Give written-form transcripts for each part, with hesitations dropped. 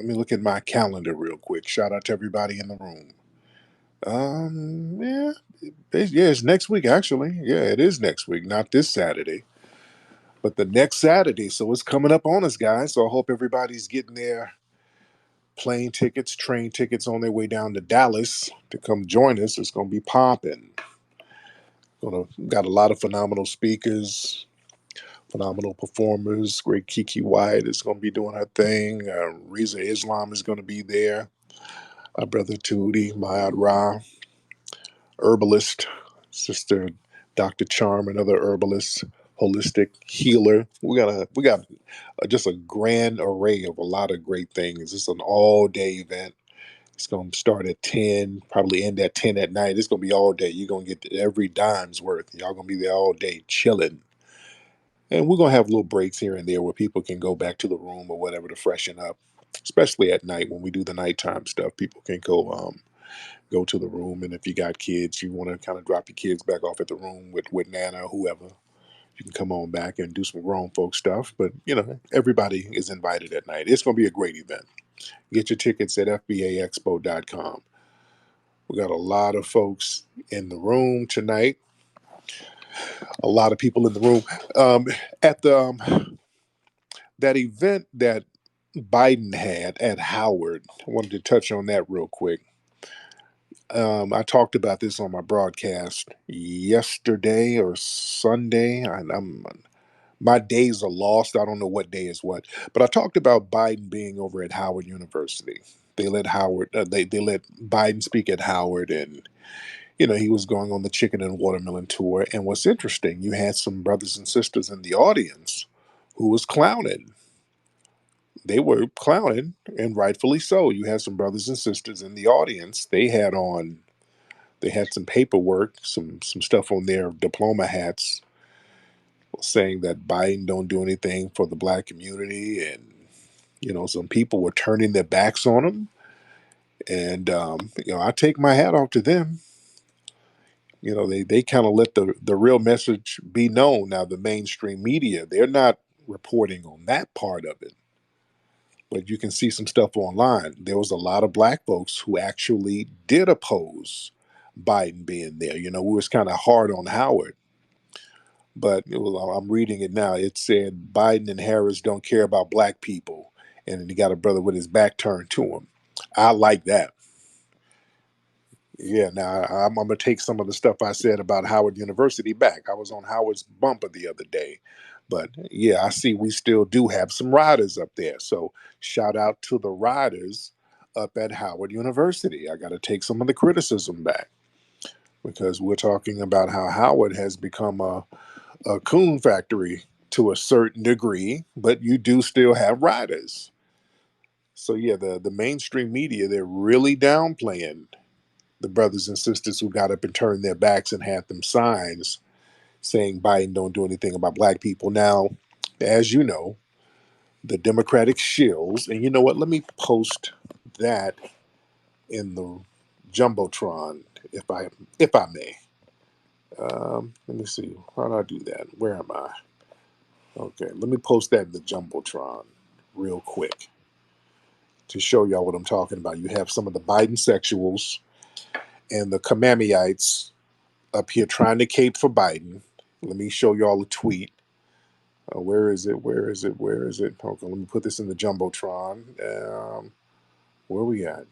Let me look at my calendar real quick. Shout out to everybody in the room. Yeah, yeah, it's next week actually. Yeah, it is next week, not this Saturday, but the next Saturday. So it's coming up on us, guys. So I hope everybody's getting their plane tickets, train tickets on their way down to Dallas to come join us. It's gonna be popping. Gonna got a lot of phenomenal speakers, phenomenal performers. Great Kiki Wyatt is gonna be doing her thing. Riza Islam is gonna be there. My brother Tootie, Mayad Ra, herbalist, sister Dr. Charm, another herbalist, holistic healer. We got just a grand array of a lot of great things. It's an all day event. It's going to start at 10, probably end at 10 at night. It's going to be all day. You're going to get every dime's worth. Y'all going to be there all day chilling. And we're going to have little breaks here and there where people can go back to the room or whatever to freshen up, especially at night when we do the nighttime stuff. People can go to the room, and if you got kids, you want to kind of drop your kids back off at the room with Nana or whoever, you can come on back and do some grown folk stuff. But everybody is invited at night. It's going to be a great event. Get your tickets at fbaexpo.com. We got a lot of folks in the room tonight, a lot of people in the room. At the that event that Biden had at Howard, I wanted to touch on that real quick. I talked about this on my broadcast yesterday or Sunday. My days are lost. I don't know what day is what, but I talked about Biden being over at Howard University. They let Biden speak at Howard, and he was going on the chicken and watermelon tour. And what's interesting, you had some brothers and sisters in the audience who was clowning. They were clowning, and rightfully so. You had some brothers and sisters in the audience. They had some paperwork, some stuff on their diploma hats saying that Biden don't do anything for the black community, and some people were turning their backs on him. And I take my hat off to them. They kind of let the real message be known. Now the mainstream media, they're not reporting on that part of it, but you can see some stuff online. There was a lot of black folks who actually did oppose Biden being there. We was kind of hard on Howard. But I'm reading it now. It said Biden and Harris don't care about black people, and then he got a brother with his back turned to him. I like that. Yeah. Now I'm gonna take some of the stuff I said about Howard University back. I was on Howard's bumper the other day, but yeah, I see we still do have some riders up there. So shout out to the riders up at Howard University. I got to take some of the criticism back because we're talking about how Howard has become a coon factory to a certain degree, but you do still have riders. So yeah, the mainstream media, they're really downplaying the brothers and sisters who got up and turned their backs and had them signs saying Biden don't do anything about black people. Now, as you know, the Democratic shills, and you know what? Let me post that in the jumbotron if I may. Let me see. How do I do that? Where am I? Okay, let me post that in the Jumbotron real quick to show y'all what I'm talking about. You have some of the Biden sexuals and the Kamamiites up here trying to cape for Biden. Let me show y'all a tweet. Where is it? Where is it? Where is it? Okay, let me put this in the Jumbotron. Where we at?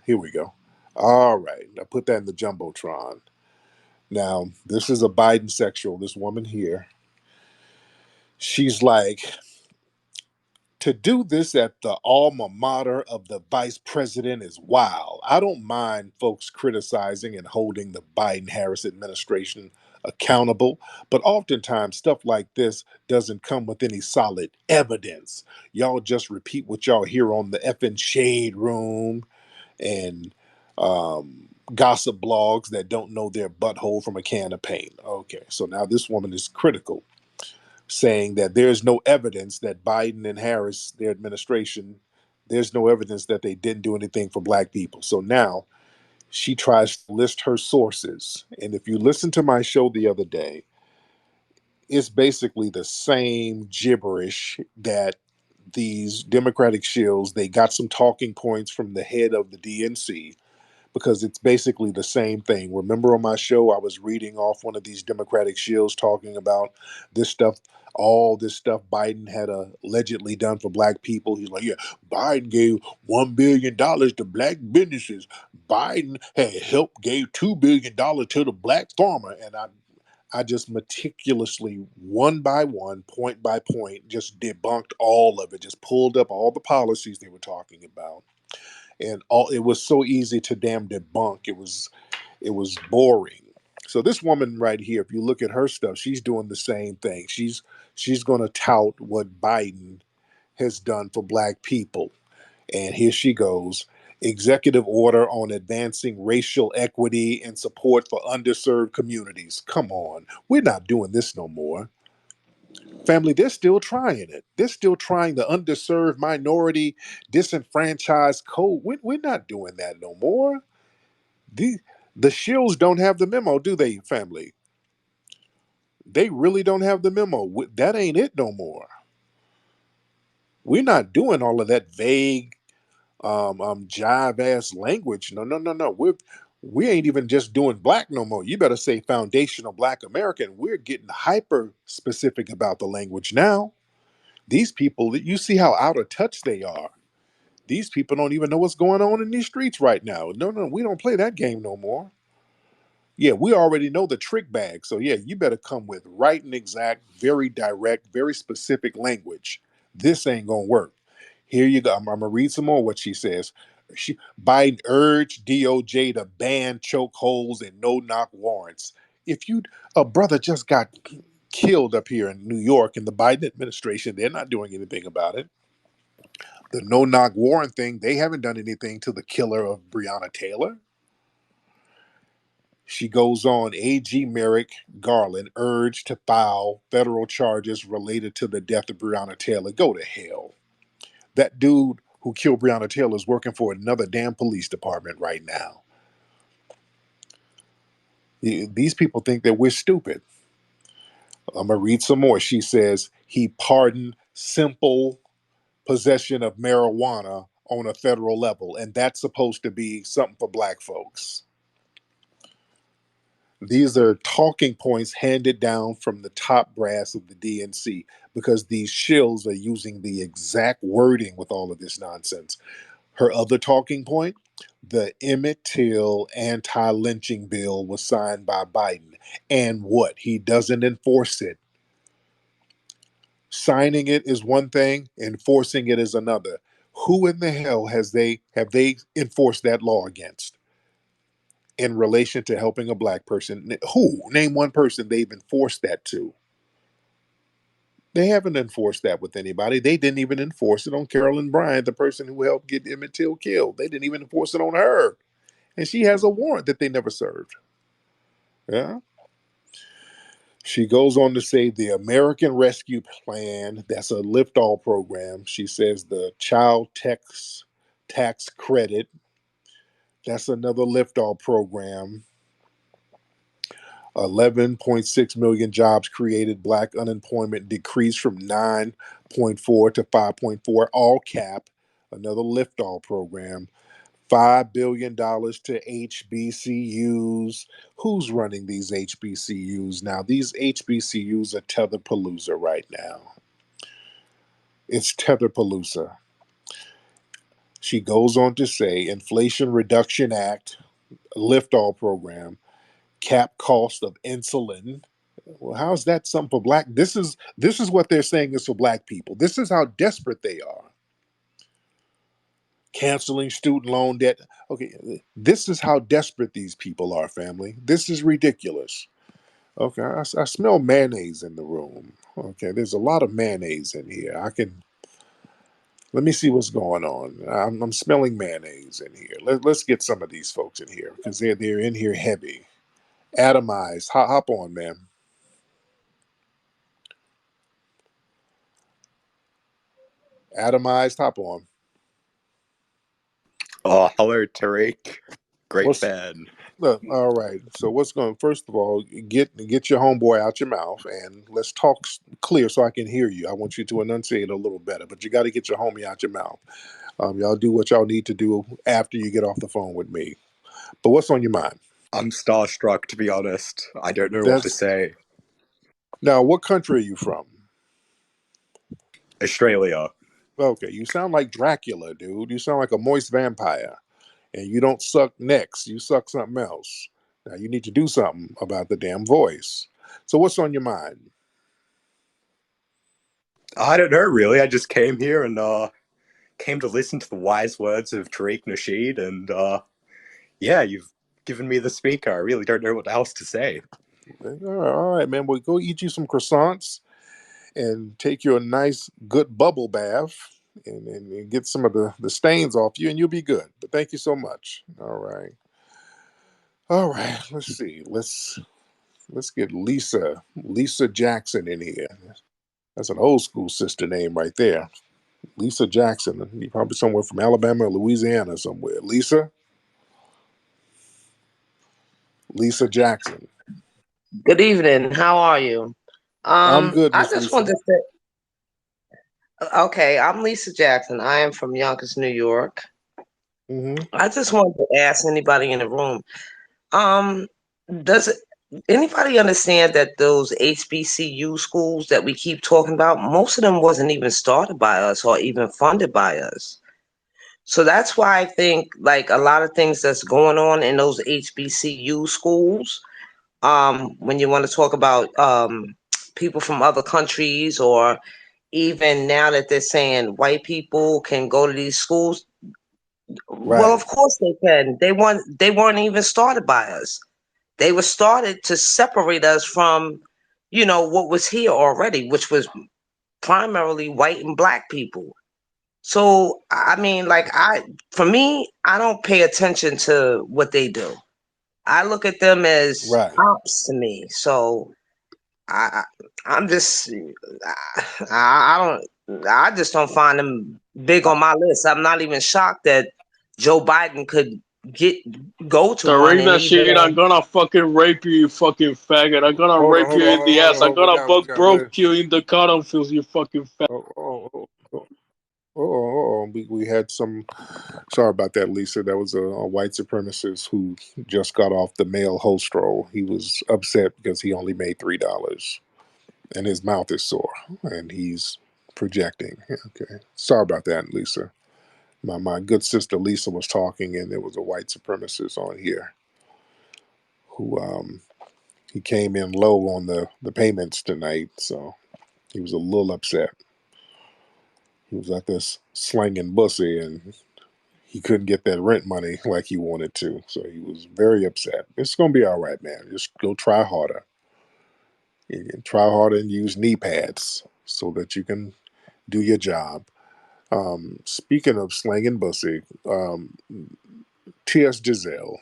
Here we go. All right, I put that in the Jumbotron. Now, this is a Biden sexual, this woman here. She's like, to do this at the alma mater of the vice president is wild. I don't mind folks criticizing and holding the Biden Harris administration accountable, but oftentimes stuff like this doesn't come with any solid evidence. Y'all just repeat what y'all hear on the effing shade room and gossip blogs that don't know their butthole from a can of paint. Okay, so now this woman is critical, saying that there's no evidence that Biden and Harris, their administration, there's no evidence that they didn't do anything for black people. So now she tries to list her sources. And if you listen to my show the other day, it's basically the same gibberish that these Democratic shills, they got some talking points from the head of the DNC because it's basically the same thing. Remember on my show, I was reading off one of these Democratic shills talking about this stuff, all this stuff Biden had allegedly done for black people. He's like, yeah, Biden gave $1 billion to black businesses. Biden had helped, gave $2 billion to the black farmer. And I just meticulously, one by one, point by point, just debunked all of it, just pulled up all the policies they were talking about. And all it was so easy to damn debunk. It was boring. So this woman right here, if you look at her stuff, she's doing the same thing. She's going to tout what Biden has done for black people. And here she goes. Executive order on advancing racial equity and support for underserved communities. Come on. We're not doing this no more. Family, they're still trying it. They're still trying the underserved minority disenfranchised code. We're not doing that no more. The the shills don't have the memo, do they, family? They really don't have the memo. That ain't it no more. We're not doing all of that vague jive ass language. No, no, no, no. We ain't even just doing black no more. You better say foundational black American. We're getting hyper specific about the language now. These people, you see how out of touch they are. These people don't even know what's going on in these streets right now. No, no, we don't play that game no more. Yeah, we already know the trick bag. So yeah, you better come with right and exact, very direct, very specific language. This ain't gonna work. Here you go. I'm gonna read some more what she says. Biden urged DOJ to ban chokeholds and no-knock warrants. If you a brother just got killed up here in New York in the Biden administration, they're not doing anything about it. The no-knock warrant thing, they haven't done anything to the killer of Breonna Taylor. She goes on, AG Merrick Garland urged to file federal charges related to the death of Breonna Taylor. Go to hell. That dude who killed Breonna Taylor is working for another damn police department right now. These people think that we're stupid. I'm going to read some more. She says he pardoned simple possession of marijuana on a federal level, and that's supposed to be something for black folks. These are talking points handed down from the top brass of the DNC because these shills are using the exact wording with all of this nonsense. Her other talking point, the Emmett Till anti lynching bill was signed by Biden. And what? He doesn't enforce it. Signing it is one thing, enforcing it is another. Who in the hell have they enforced that law against? In relation to helping a black person. Who? Name one person they've enforced that to. They haven't enforced that with anybody. They didn't even enforce it on Carolyn Bryant, the person who helped get Emmett Till killed. They didn't even enforce it on her. And she has a warrant that they never served. Yeah. She goes on to say the American Rescue Plan, that's a lift all program. She says the child tax credit, that's another lift all program. 11.6 million jobs created, black unemployment decreased from 9.4 to 5.4, all cap, another lift all program. $5 billion to HBCUs. Who's running these HBCUs now? These HBCUs are Tetherpalooza right now. It's Tetherpalooza. She goes on to say Inflation Reduction Act, lift all program, cap cost of insulin. Well, how's that something for black? This is what they're saying is for black people. This is how desperate they are. Canceling student loan debt. Okay, this is how desperate these people are, family. This is ridiculous. Okay, I smell mayonnaise in the room. Okay, there's a lot of mayonnaise in here. Let me see what's going on. I'm smelling mayonnaise in here. Let's get some of these folks in here because they're in here heavy. Atomized. Hop on, man. Atomized. Hop on. Oh, hello, Tariq. Great What's fan. all right? So what's going? First of all, get your homeboy out your mouth and let's talk clear so I can hear you. I want you to enunciate a little better, but you got to get your homie out your mouth. Y'all do what y'all need to do after you get off the phone with me. But what's on your mind? I'm starstruck, to be honest. I don't know what to That's say. now. What country are you from? Australia. Okay, you sound like Dracula, dude. You sound like a moist vampire. And you don't suck necks, you suck something else. Now you need to do something about the damn voice. So what's on your mind? I don't know, really. I just came here and came to listen to the wise words of Tariq Nasheed, and yeah, you've given me the speaker. I really don't know what else to say. All right, man. Well, go eat you some croissants and take you a nice, good bubble bath and get some of the stains off you, and you'll be good. But thank you so much. All right. All right. Let's see. Let's get Lisa Jackson in here. That's an old school sister name right there. Lisa Jackson. You're probably somewhere from Alabama or Louisiana somewhere. Lisa Jackson. Good evening. How are you? I'm good, I Miss just Lisa. wanted to say, okay, I'm Lisa Jackson. I am from Yonkers, New York. Hmm. I just wanted to ask anybody in the room, um, does anybody understand that those HBCU schools that we keep talking about, most of them wasn't even started by us or even funded by us. So that's why I think like a lot of things that's going on in those HBCU schools, when you want to talk about people from other countries, or even now that they're saying white people can go to these schools, well, Right. of course they can. They weren't even started by us. They were started to separate us from, what was here already, which was primarily white and black people. So I mean, like for me, I don't pay attention to what they do. I look at them as Right. ops to me. So I I'm just I just don't find them big I, on my list. I'm not even shocked that Joe Biden could get go to one Tariq and Nasheed, I'm even gonna fucking rape you, you fucking faggot. I'm gonna hold on, rape hold you on, in hold the on, hold ass. on, I'm hold on. gonna buck We got broke you in the cotton fields, you fucking faggot. oh, oh, oh, oh, we had some. Sorry about that, Lisa. That was a white supremacist who just got off the male host role. He was upset because he only made $3, and his mouth is sore, and he's projecting. Okay, sorry about that, Lisa. My good sister Lisa was talking, and there was a white supremacist on here who he came in low on the payments tonight, so he was a little upset. He was at this slanging bussy, and he couldn't get that rent money like he wanted to, so he was very upset. It's gonna be all right, man. Just go try harder. You can try harder and use knee pads so that you can do your job. Speaking of slanging bussy, T.S. Giselle.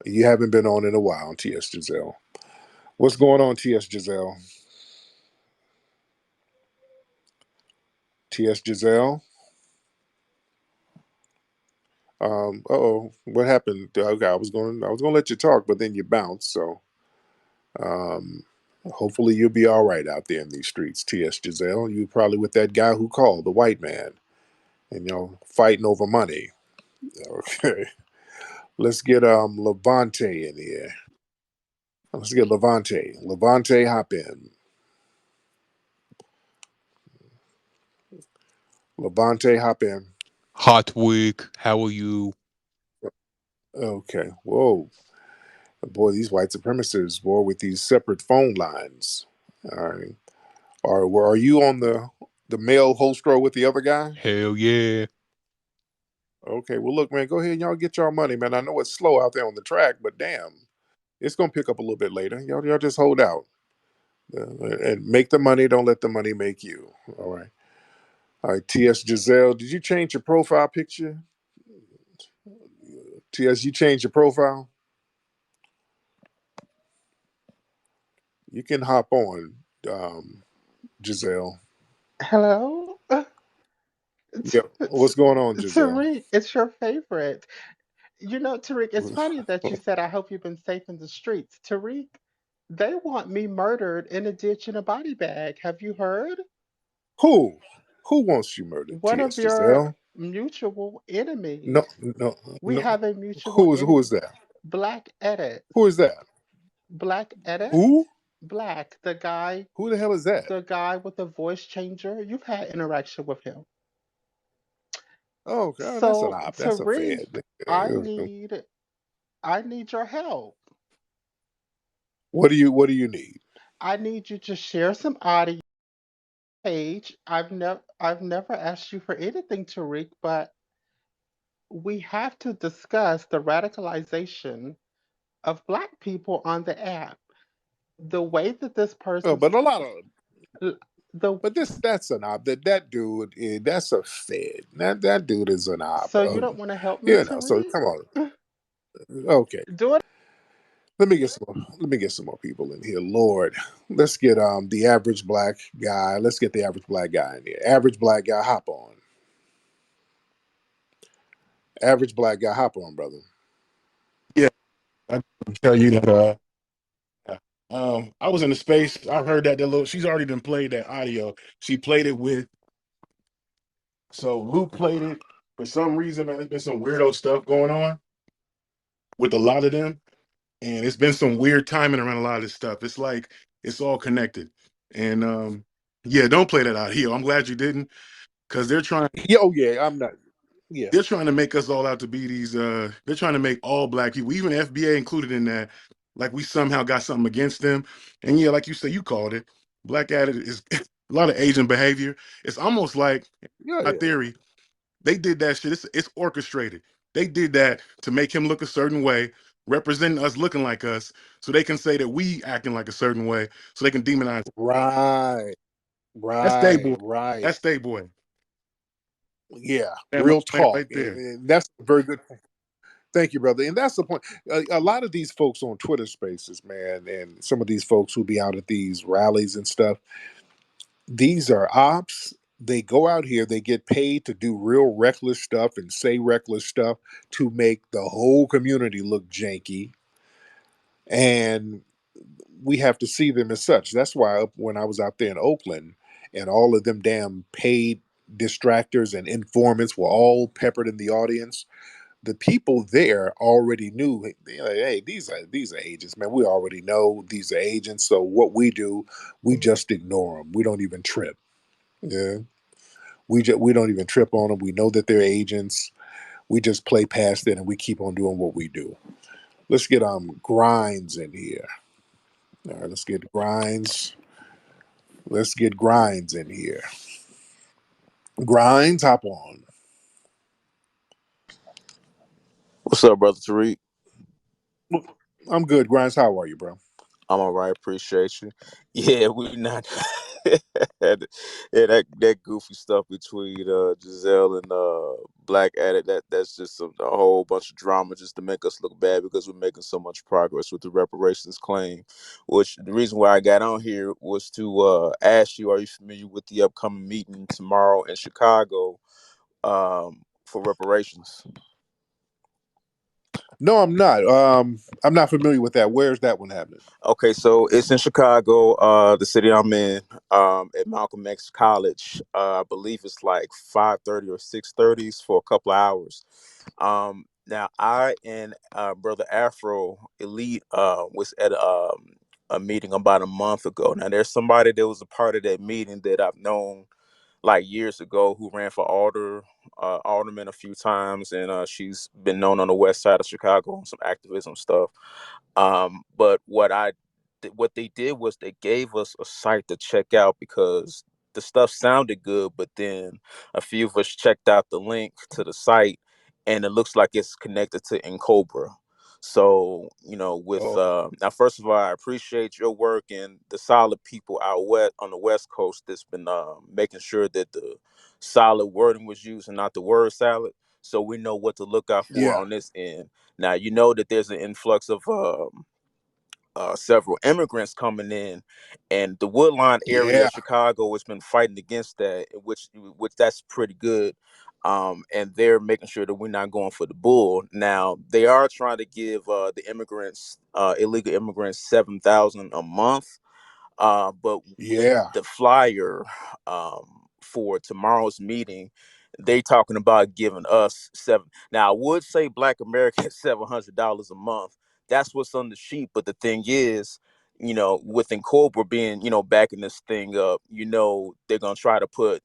You haven't been on in a while, T.S. Giselle. What's going on, T.S. Giselle? T.S. Giselle? Oh, what happened? Okay, I was going to let you talk, but then you bounced. So, um, hopefully you'll be all right out there in these streets, T.S. Giselle. You probably with that guy who called the white man, and fighting over money. Okay, let's get Levante in here. Let's get Levante. Levante, hop in. Levante, hop in. Hot week. How are you? Okay. Whoa. Boy, these white supremacists, boy, with these separate phone lines. All right. Are you on the male host row with the other guy? Hell yeah. Okay. Well, look, man, go ahead and y'all get y'all money, man. I know it's slow out there on the track, but damn, it's gonna pick up a little bit later. Y'all just hold out and make the money. Don't let the money make you. All right. All right. T.S. Giselle, did you change your profile picture? T.S., you changed your profile. You can hop on, Giselle. Hello? T- Yeah. What's going on, Giselle? Tariq, it's your favorite. Tariq, it's funny that you said, I hope you've been safe in the streets. Tariq, they want me murdered in a ditch in a body bag. Have you heard? Who? Who wants you murdered? One of T.S. your Giselle? mutual No, enemies. no, We no. have a mutual Who is enemy. that? Black Edit. Who is that? Black Edit? Who? Black, the guy, Who the hell is that? with the voice changer. You've had interaction with him. Oh God, that's an So, op. That's a Tariq, fed. I need I need your help. What do you need? I need you to share some audio page. I've never asked you for anything, Tariq, but we have to discuss the radicalization of black people on the app. The way that this Oh, person's but a lot of the but that's an op. That dude that's a fed. That dude is an op. so you don't want to help me, You know, so Tariq? come on. Okay. Do it. Let me get some more people in here. Lord. Let's get the average black guy. Let's get the average black guy in here. Average black guy, hop on. Average black guy, hop on, brother. Yeah, I can tell you that. Yeah. I was in the space. I heard that little. She's already done played that audio. She played it with. So Luke played it. For some reason, man, there's been some weirdo stuff going on with a lot of them, and it's been some weird timing around a lot of this stuff. It's like it's all connected. And yeah, don't play that audio. I'm glad you didn't, because Yeah, oh yeah, I'm not. Yeah, they're trying to make us all out to be these they're trying to make all black people, even FBA included in that, like we somehow got something against them. And yeah, like you said, you called it, black attitude is a lot of Asian behavior. It's almost like yeah, my yeah. theory, they did that shit. It's orchestrated. They did that to make him look a certain way, representing us looking like us, so they can say that we acting like a certain way, so they can demonize. Right, That's they right, boy. right. That's they boy. Yeah, And my real man talk. right there. And that's a very good. Thank you, brother. And that's the point. A lot of these folks on Twitter Spaces, man, and some of these folks who be out at these rallies and stuff. These are ops. They go out here. They get paid to do real reckless stuff and say reckless stuff to make the whole community look janky. And we have to see them as such. That's why when I was out there in Oakland and all of them damn paid distractors and informants were all peppered in the audience, the people there already knew, hey, these are agents, man. We already know these are agents. So what we do, we just ignore them. We don't even trip. Yeah, we don't even trip on them. We know that they're agents. We just play past it and we keep on doing what we do. Let's get Grinds in here. All right, let's get Grinds. Let's get Grinds in here. Grinds, hop on. What's up, brother Tariq? I'm good. Grinds, how are you, bro? I'm all right. Appreciate you. Yeah, we not. Yeah, that goofy stuff between Giselle and Black Addict. That's just a whole bunch of drama just to make us look bad because we're making so much progress with the reparations claim. Which the reason why I got on here was to ask you: are you familiar with the upcoming meeting tomorrow in Chicago for reparations? No, I'm not. I'm not familiar with that. Where's that one happening? Okay, so it's in Chicago, the city I'm in, at Malcolm X College. I believe it's like 5:30 or 6:30 for a couple of hours. Now I and brother Afro Elite was at a meeting about a month ago. Now there's somebody that was a part of that meeting that I've known like years ago who ran for alderman a few times, and she's been known on the west side of Chicago on some activism stuff. But what they did was they gave us a site to check out because the stuff sounded good, but then a few of us checked out the link to the site, and it looks like it's connected to Encobra. So with Oh, now, first of all, I appreciate your work and the solid people out west on the West Coast that's been making sure that the solid wording was used and not the word salad. So we know what to look out for yeah, on this end. Now you know that there's an influx of several immigrants coming in, and the Woodline area yeah, of Chicago has been fighting against that, which that's pretty good. and they're making sure that we're not going for the bull. Now they are trying to give the immigrants, illegal immigrants, 7,000 a month. But with Yeah, the flyer for tomorrow's meeting, they talking about giving us seven. Now I would say Black America $700 a month. That's what's on the sheet. But the thing is, with Cobra being, backing this thing up, they're gonna try to put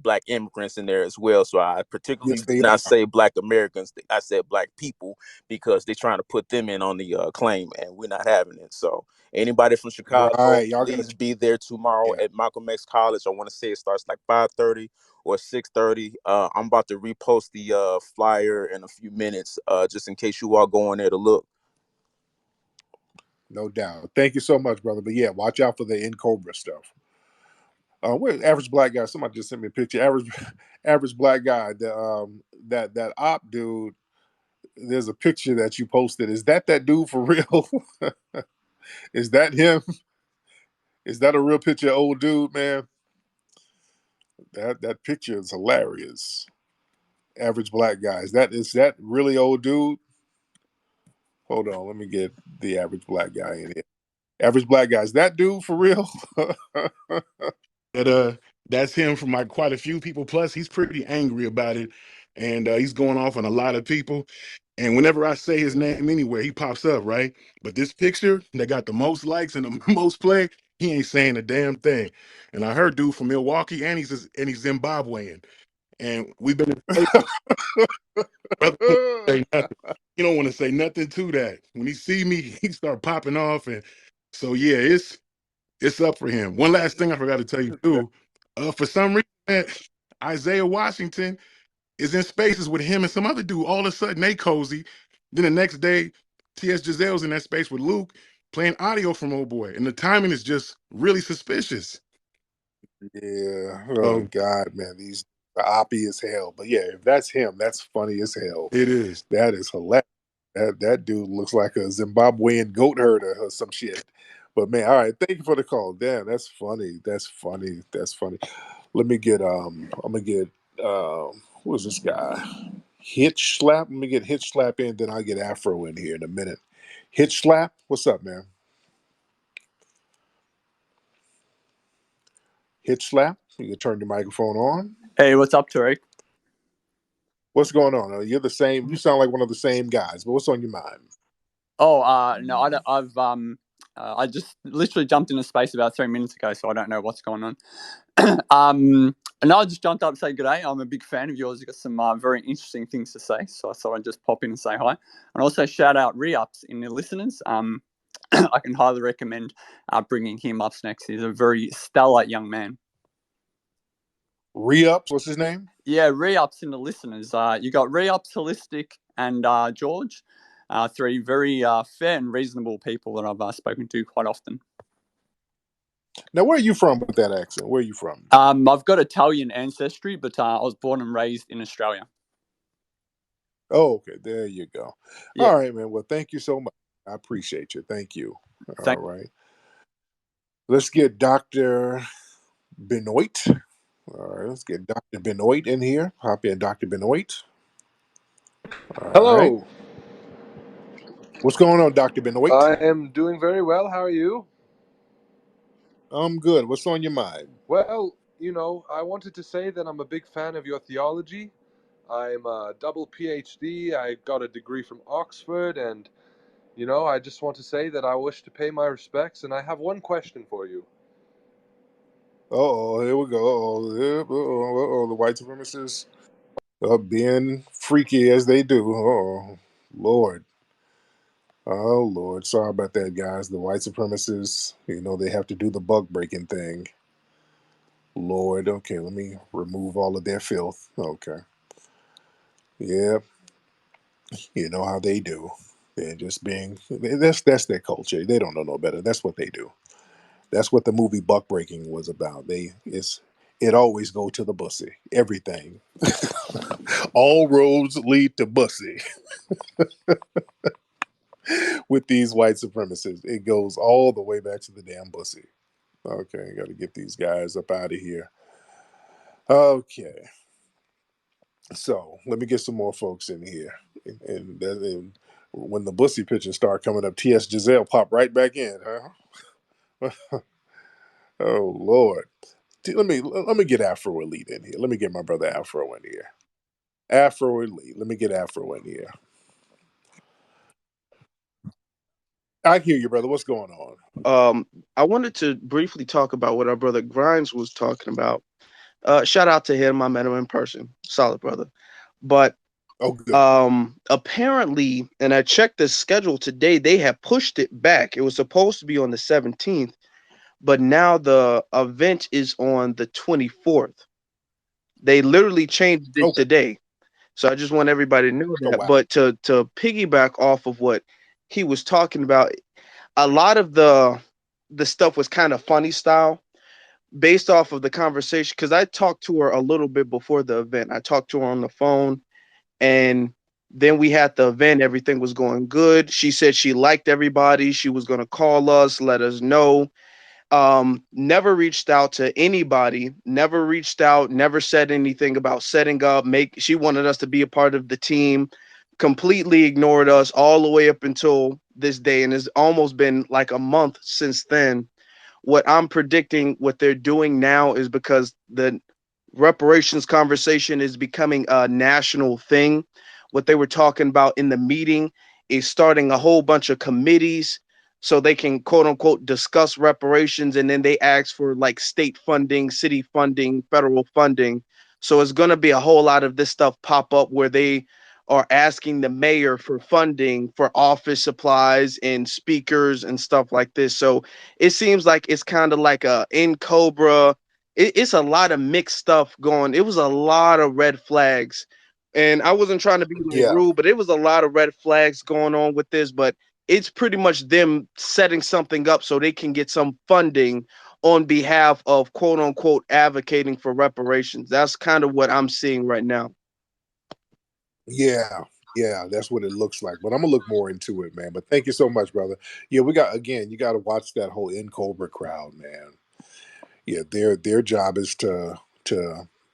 Black immigrants in there as well. So I particularly yes, did they not are. say Black Americans. I said Black people because they're trying to put them in on the claim, and we're not having it. So anybody from Chicago, Right, y'all got to. please be there tomorrow Yeah, at Malcolm X College. I want to say it starts like 5:30 or 6:30. I'm about to repost the flyer in a few minutes, just in case you are going there to look. no doubt. Thank you so much, brother. But yeah, watch out for the in Cobra stuff. Where average black guy? Somebody just sent me a picture. Average, average black guy. That op dude. There's a picture that you posted. Is that dude for real? Is that him? Is that a real picture, of old dude, man? That picture is hilarious. Average black guy. Is that really old dude? Hold on, let me get the average black guy in here. Average black guy. Is that dude for real? That that's him from like quite a few people. Plus, he's pretty angry about it, and he's going off on a lot of people. And whenever I say his name anywhere, he pops up, right? But this picture that got the most likes and the most play, he ain't saying a damn thing. And I heard dude from Milwaukee, and he's Zimbabwean, and we've been in brother don't say nothing. He don't want to say nothing to that. When he see me, he start popping off, and so yeah, it's up for him. One last thing I forgot to tell you too. For some reason, man, Isaiah Washington is in spaces with him and some other dude. All of a sudden, they cozy. Then the next day, T.S. Giselle's in that space with Luke playing audio from old boy, and the timing is just really suspicious. Yeah. Oh So God, man, these are oppy as hell. But yeah, if that's him, that's funny as hell. it is. That is hilarious. That dude looks like a Zimbabwean goat herder or some shit. But man, all right, thank you for the call. Damn, that's funny. That's funny. That's funny. Let me get I'm gonna get who is this guy? Hitch slap. Let me get Hitch slap in, then I'll get Afro in here in a minute. Hitch slap, what's up, man? Hitch slap. You can turn the microphone on. Hey, what's up, Tariq? What's going on? You're the same. You sound like one of the same guys. But what's on your mind? Oh, no, I don't, I just literally jumped into space about 3 minutes ago, so I don't know what's going on. No, I just jumped up to say good day. I'm a big fan of yours. You've got some very interesting things to say, so I thought I'd just pop in and say hi. And also shout out Re-Ups in the listeners. I can highly recommend bringing him up next. He's a very stellar young man. Re-ups. What's his name? Yeah, Re-Ups in the listeners. You got Re-Ups, Holistic, and George. Three very fair and reasonable people that I've spoken to quite often. Now, where are you from with that accent? Where are you from? I've got Italian ancestry, but I was born and raised in Australia. Oh, okay. There you go. Yeah, All right, man. Well, thank you so much. I appreciate you. Thank you. All thank. right. Let's get Dr. Benoit. All right. Let's get Dr. Benoit in here. Hop in, Dr. Benoit. All right. Hello. What's going on, Dr. Benoit? I am doing very well. How are you? I'm good. What's on your mind? Well, I wanted to say that I'm a big fan of your theology. I'm a double PhD. I got a degree from Oxford, and, I just want to say that I wish to pay my respects, and I have one question for you. Oh, here we go. The white supremacists being freaky as they do. Oh, Lord. Oh, Lord. Sorry about that, guys. The white supremacists, they have to do the bug breaking thing. Lord. Okay, let me remove all of their filth. Okay. Yeah, you know how they do. They're just being, that's their culture. They don't know no better. That's what they do. That's what the movie Buck Breaking was about. It always go to the bussy. Everything. All roads lead to bussy with these white supremacists. It goes all the way back to the damn bussy. Okay, got to get these guys up out of here. Okay. So let me get some more folks in here, and when the bussy pictures start coming up, T.S. Giselle pop right back in, huh? Oh Lord. Let me get Afro Elite in here. Let me get my brother Afro in here. Afro Elite. Let me get Afro in here. I hear you, brother. What's going on? Um, I wanted to briefly talk about what our brother Grimes was talking about. Shout out to him. I met him in person. Solid brother. But Oh, good. apparently, and I checked the schedule today, they have pushed it back. It was supposed to be on the 17th, but now the event is on the 24th. They literally changed it Okay. today. So I just want everybody to know Oh that. wow. But to piggyback off of what he was talking about, a lot of the stuff was kind of funny style based off of the conversation because I talked to her a little bit before the event. I talked to her on the phone, and then we had the event. Everything was going good. She said she liked everybody. She was going to call us, let us know. Never reached out to anybody, never reached out, never said anything about setting up, make she wanted us to be a part of the team, completely ignored us all the way up until this day, and it's almost been like a month since then. What I'm predicting what they're doing now is because the reparations conversation is becoming a national thing. What they were talking about in the meeting is starting a whole bunch of committees so they can quote unquote discuss reparations, and then they ask for like state funding, city funding, federal funding. So it's going to be a whole lot of this stuff pop up where they are asking the mayor for funding for office supplies and speakers and stuff like this. So it seems like it's kind of like a in Cobra. It's a lot of mixed stuff going. It was a lot of red flags, and I wasn't trying to be like Yeah. rude, but it was a lot of red flags going on with this. But it's pretty much them setting something up so they can get some funding on behalf of quote unquote advocating for reparations. That's kind of what I'm seeing right now. Yeah. Yeah. That's what it looks like. But I'm gonna look more into it, man. But thank you so much, brother. Yeah, we got again. You got to watch that whole in Cobra crowd, man. Yeah, their job is to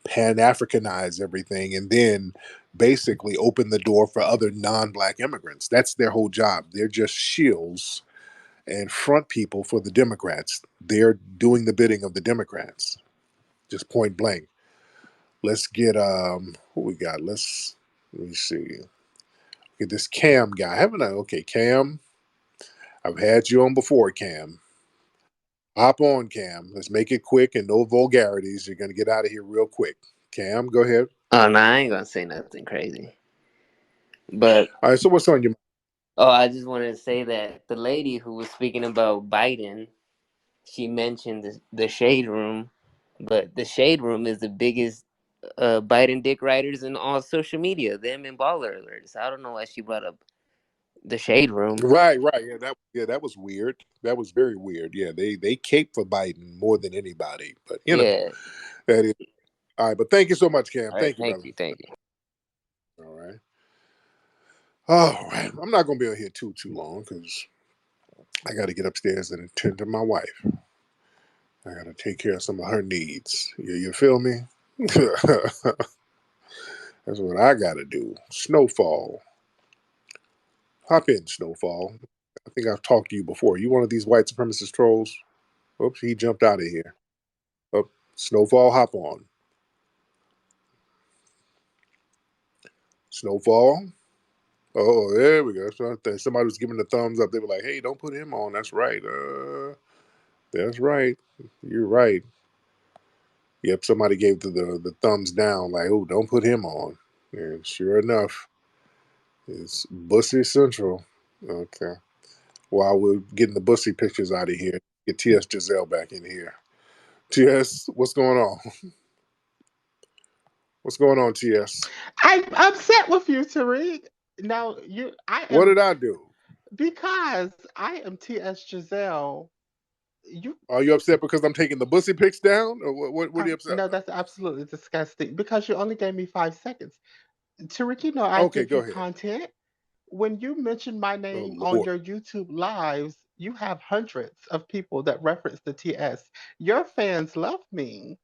pan Africanize everything, and then basically open the door for other non-black immigrants. That's their whole job. They're just shills and front people for the Democrats. They're doing the bidding of the Democrats, just point blank. Let's get who we got. Let me see. Get this Cam guy. Haven't I? Okay, Cam. I've had you on before, Cam. Hop on, Cam. Let's make it quick and no vulgarities. You're gonna get out of here real quick. Cam, go ahead. Oh no, I ain't gonna say nothing crazy. But All right. So what's on your? oh, I just wanted to say that the lady who was speaking about Biden, she mentioned the shade room, but the shade room is the biggest Biden dick writers in all social media. Them and baller alerts. I don't know why she brought up the shade room. Right, right. Yeah, that was weird. That was very weird. Yeah, they cape for Biden more than anybody. But Yeah. that is all right. But thank you so much, Cam. All right. Thank you, Thank brother. you. Thank you. All right. All right. I'm not gonna be on here too long because I got to get upstairs and attend to my wife. I got to take care of some of her needs. You feel me? That's what I got to do. Snowfall. Hop in, Snowfall. I think I've talked to you before. You one of these white supremacist trolls? Oops, he jumped out of here. Oh, Snowfall, hop on. Snowfall. Oh, there we go. So somebody was giving the thumbs up. They were like, "Hey, don't put him on." That's right. That's right. You're right. Yep. Somebody gave the thumbs down. Like, oh, don't put him on. And sure enough, it's Bussy Central. Okay. While we're getting the Bussy pictures out of here, get TS Giselle back in here. TS, what's going on? What's going on, TS? I'm upset with you, Tariq. Now I What am did I do? because I am T.S. Giselle. You, Are you upset because I'm taking the Bussy pics down, or what are you upset no, about? that's absolutely disgusting. Because you only gave me 5 seconds. Tariq, you know I Okay, give go you ahead. content. When you mention my name Oh on Lord. your YouTube lives, you have hundreds of people that reference the TS. Your fans love me.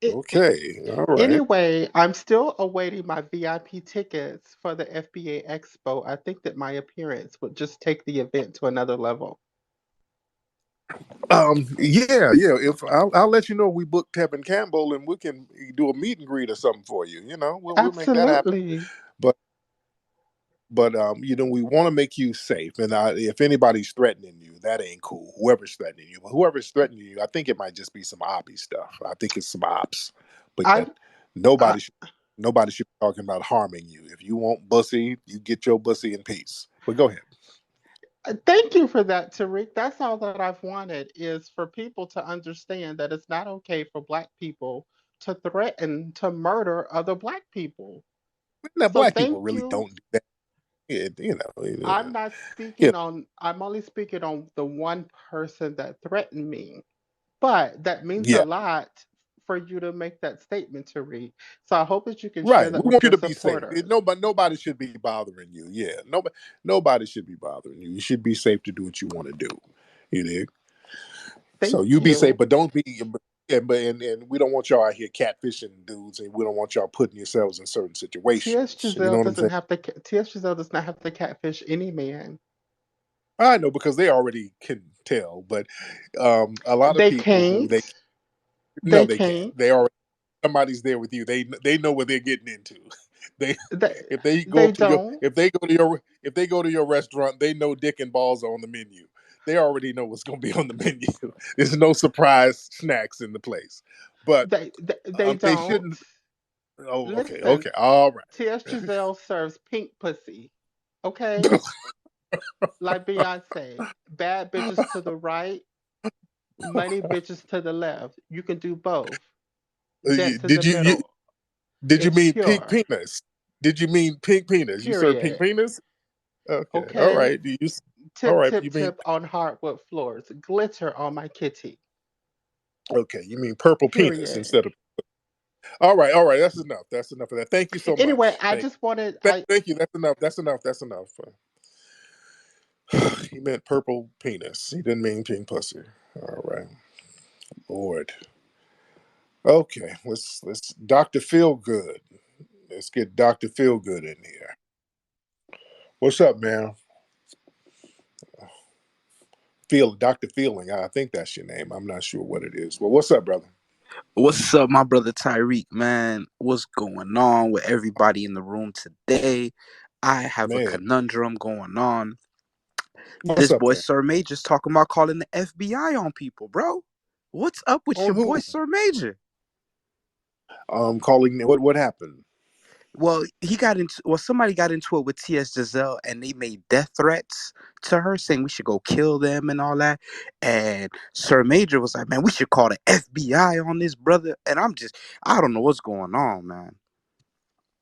It, Okay, all right. anyway, I'm still awaiting my VIP tickets for the FBA Expo. I think that my appearance would just take the event to another level. Yeah, yeah. If I'll let you know, we booked Tevin Campbell, and we can do a meet and greet or something for you. We'll make that happen. Absolutely. But we want to make you safe. And if anybody's threatening you, that ain't cool. Whoever's threatening you, but whoever's threatening you, I think it might just be some oppy stuff. I think it's some ops, but yet I, I nobody should nobody should be talking about harming you. If you want bussy, you get your bussy in peace. But go ahead. thank you for that, Tariq. That's all that I've wanted is for people to understand that it's not okay for Black people to threaten to murder other Black people. Now, So black people thank really you. don't do that. I'm not Yeah, speaking on, I'm only speaking on the one person that threatened me. But that means a yeah. lot for you to make that statement, Tariq. So I hope that you can share Right. that We with want you your to be safe. supporters. Nobody should be bothering you. Yeah. Nobody should be bothering you. You should be safe to do what you want to do. You dig? So Thank you be safe, you. but don't be. And we don't want y'all out here catfishing dudes, and we don't want y'all putting yourselves in certain T.S. situations. You know Giselle what I'm doesn't saying? have to. T.S. Giselle does not have to catfish any man. I know because they already can tell, but a lot of They people who can't. they no, They they can't. can't. They already somebody's there with you. They know what they're getting into. They They, if they go they to your don't. if they go to your restaurant, they know dick and balls are on the menu. They already know what's going to be on the menu. There's no surprise snacks in the place, but They they don't. shouldn't. Oh, okay, Listen, okay, all T.S. right. Giselle serves pink pussy. Okay, like Beyonce. Bad bitches to the right, money bitches to the left. You can do both. Dance in the did middle. you It's mean pink pure. penis? Did you mean pink penis? You serve pink Period. penis? Okay, all Okay. right. All Tip, right. tip, You mean tip on hardwood floors. Glitter on my kitty. okay? You mean purple penis Period. instead of all right, all right. That's enough. That's enough of that. Thank you so Anyway, much. I just wanted Thank you. That's enough. That's enough. That's enough. He meant purple penis. He didn't mean pink pussy. All right, Lord. Okay, let's Doctor Feelgood. Let's get Doctor Feelgood in here. What's up, man? Doctor Feeling. I think that's your name. I'm not sure what it is. Well, what's up, brother? What's up, my brother Tyreek, man? What's going on with everybody in the room today? I have a Man, conundrum going on. what's This up, boy fam? Sir Major's talking about calling the FBI on people, bro. What's up with On your who? boy Sir Major? Calling. What happened? Well, somebody got into it with T.S. Giselle and they made death threats to her saying we should go kill them and all that. And Sir Major was like, man, we should call the FBI on this brother. And I don't know what's going on, man.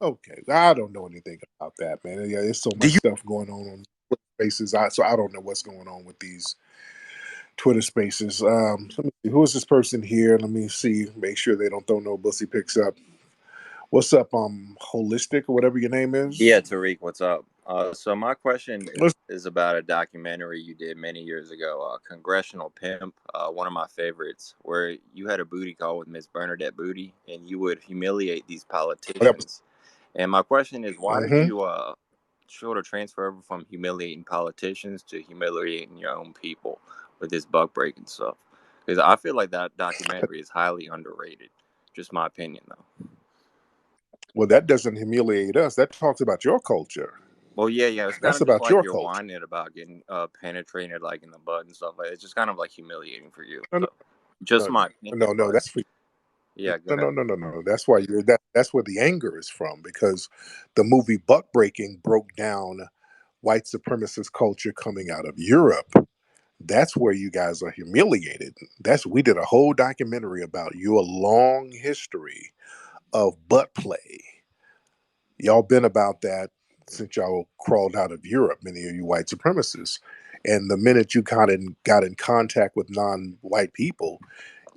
Okay, I don't know anything about that, man. Yeah, there's so Do much you stuff going on Twitter Spaces. So I don't know what's going on with these Twitter Spaces. Let me see. Who is this person here? Let me see. Make sure they don't throw no bussy pics up. What's up? Holistic or whatever your name Yeah, is. Tariq, what's up? So my question Let's, is about a documentary you did many years ago, Congressional Pimp, one of my favorites, where you had a booty call with Miss Bernadette Booty, and you would humiliate these that was. politicians. And my question is, why did Mm-hmm. you sort of transfer over from humiliating politicians to humiliating your own people with this buck breaking stuff? Because I feel like that documentary is highly underrated. Just my opinion, though. Well, that doesn't humiliate us. That talks about your culture. Well, yeah, yeah. It's kind That's of just about like your you're culture. whining about getting penetrated, like in the butt and stuff. Like it's just kind of like humiliating for you. No, So, just no, my no, opinion, no. but That's for yeah, go no, ahead. no, no, no, no. That's why you're that. That's where the anger is from because the movie Buck Breaking broke down white supremacist culture coming out of Europe. That's where you guys are humiliated. We did a whole documentary about your long history of butt play. Y'all been about that since y'all crawled out of Europe, many of you white supremacists. And the minute you got in contact with non-white people,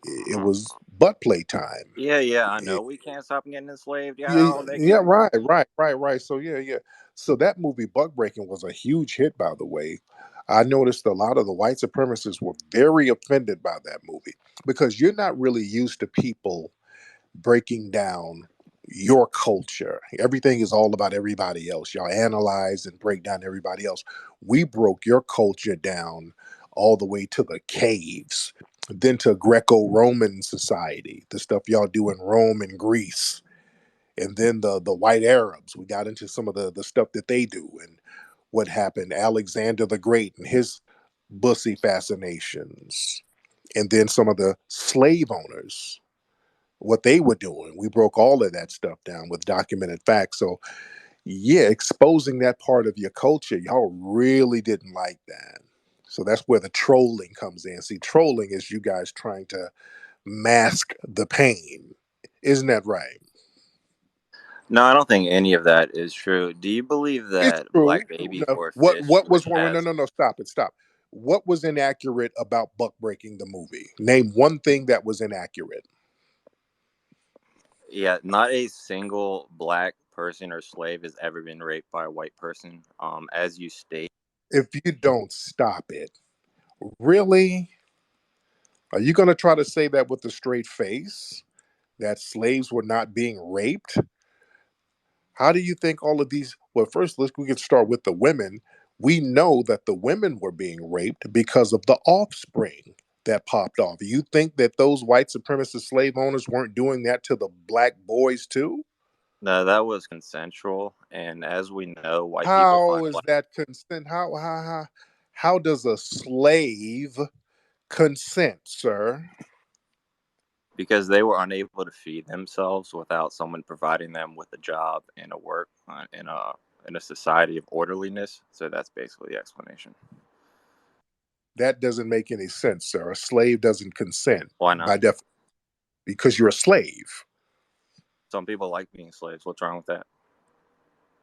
it was butt play time. Yeah, yeah, I know. We can't stop getting enslaved. Yeah, Yeah, all they yeah, keep. right. So yeah. So that movie Buck Breaking was a huge hit, by the way. I noticed a lot of the white supremacists were very offended by that movie because you're not really used to people breaking down your culture. Everything is all about everybody else. Y'all analyze and break down everybody else. We broke your culture down all the way to the caves, then to Greco-Roman society, the stuff y'all do in Rome and Greece, and then the white Arabs. We got into some of the stuff that they do and what happened, Alexander the Great and his bussy fascinations, and then some of the slave owners, what they were doing. We broke all of that stuff down with documented facts. So yeah, exposing that part of your culture, y'all really didn't like that. So that's where the trolling comes in. See, trolling is you guys trying to mask the pain. Isn't that right? No, I don't think any of that is true. Do you believe It's that true. Black Baby No. or Fish, What was which wrong? No, has, no, no, stop it, stop. What was inaccurate about Buck breaking the movie? Name one thing that was inaccurate. yeah, not a single Black person or slave has ever been raped by a white person. As you state, If you don't stop it, really? Are you going to try to say that with a straight face? That slaves were not being raped? How do you think all of these? Well, first, we can start with the women. We know that the women were being raped because of the offspring that popped off. You think that those white supremacist slave owners weren't doing that to the black boys too? no, that was consensual, and as we know, white people find How is Black that consent? How does a slave consent, sir? because they were unable to feed themselves without someone providing them with a job and a work in a society of orderliness. So that's basically the explanation. That doesn't make any sense, sir. A slave doesn't consent Why by not? definition because you're a slave. Some people like being slaves. What's wrong with that?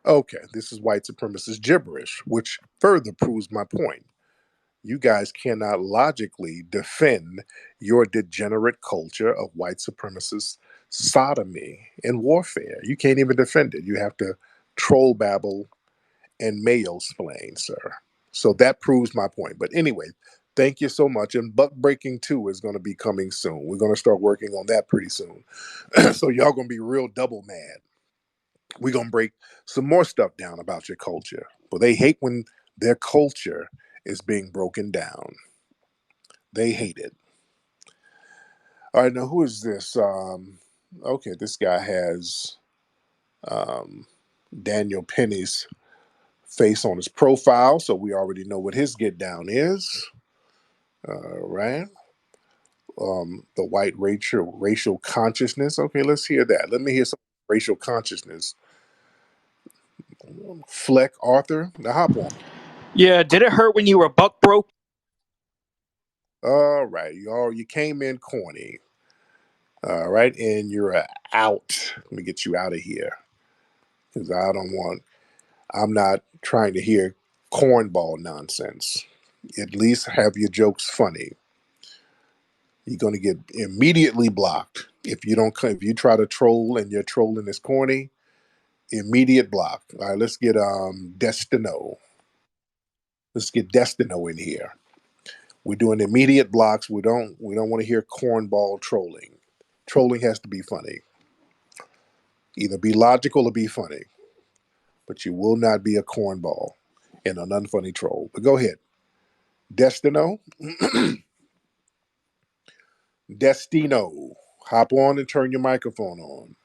Okay, this is white supremacist gibberish, which further proves my point. You guys cannot logically defend your degenerate culture of white supremacist sodomy and warfare. You can't even defend it. You have to troll babble and mayo splain, sir. So that proves my point. But anyway, thank you so much. And Buck Breaking 2 is going to be coming soon. We're going to start working on that pretty soon. So y'all going to be real double mad. We're going to break some more stuff down about your culture. But they hate when their culture is being broken down. They hate it. All right, now who is this? Okay, this guy has um, Daniel Penny's face on his profile, so we already know what his get down is. Right? The white racial consciousness. Okay, let's hear that. Let me hear some racial consciousness. Fleck Arthur, now hop on. Yeah, did it hurt when you were buck broke? All right, you came in corny. All right, and you're out. Let me get you out of here because I'm not trying to hear cornball nonsense. At least have your jokes funny. You're going to get immediately blocked if you don't. If you try to troll and your trolling is corny, immediate block. All right, let's get Destino. Let's get Destino in here. We're doing immediate blocks. We don't want to hear cornball trolling. Trolling has to be funny. Either be logical or be funny. But you will not be a cornball and an unfunny troll. But go ahead. Destino. Destino. Hop on and turn your microphone on.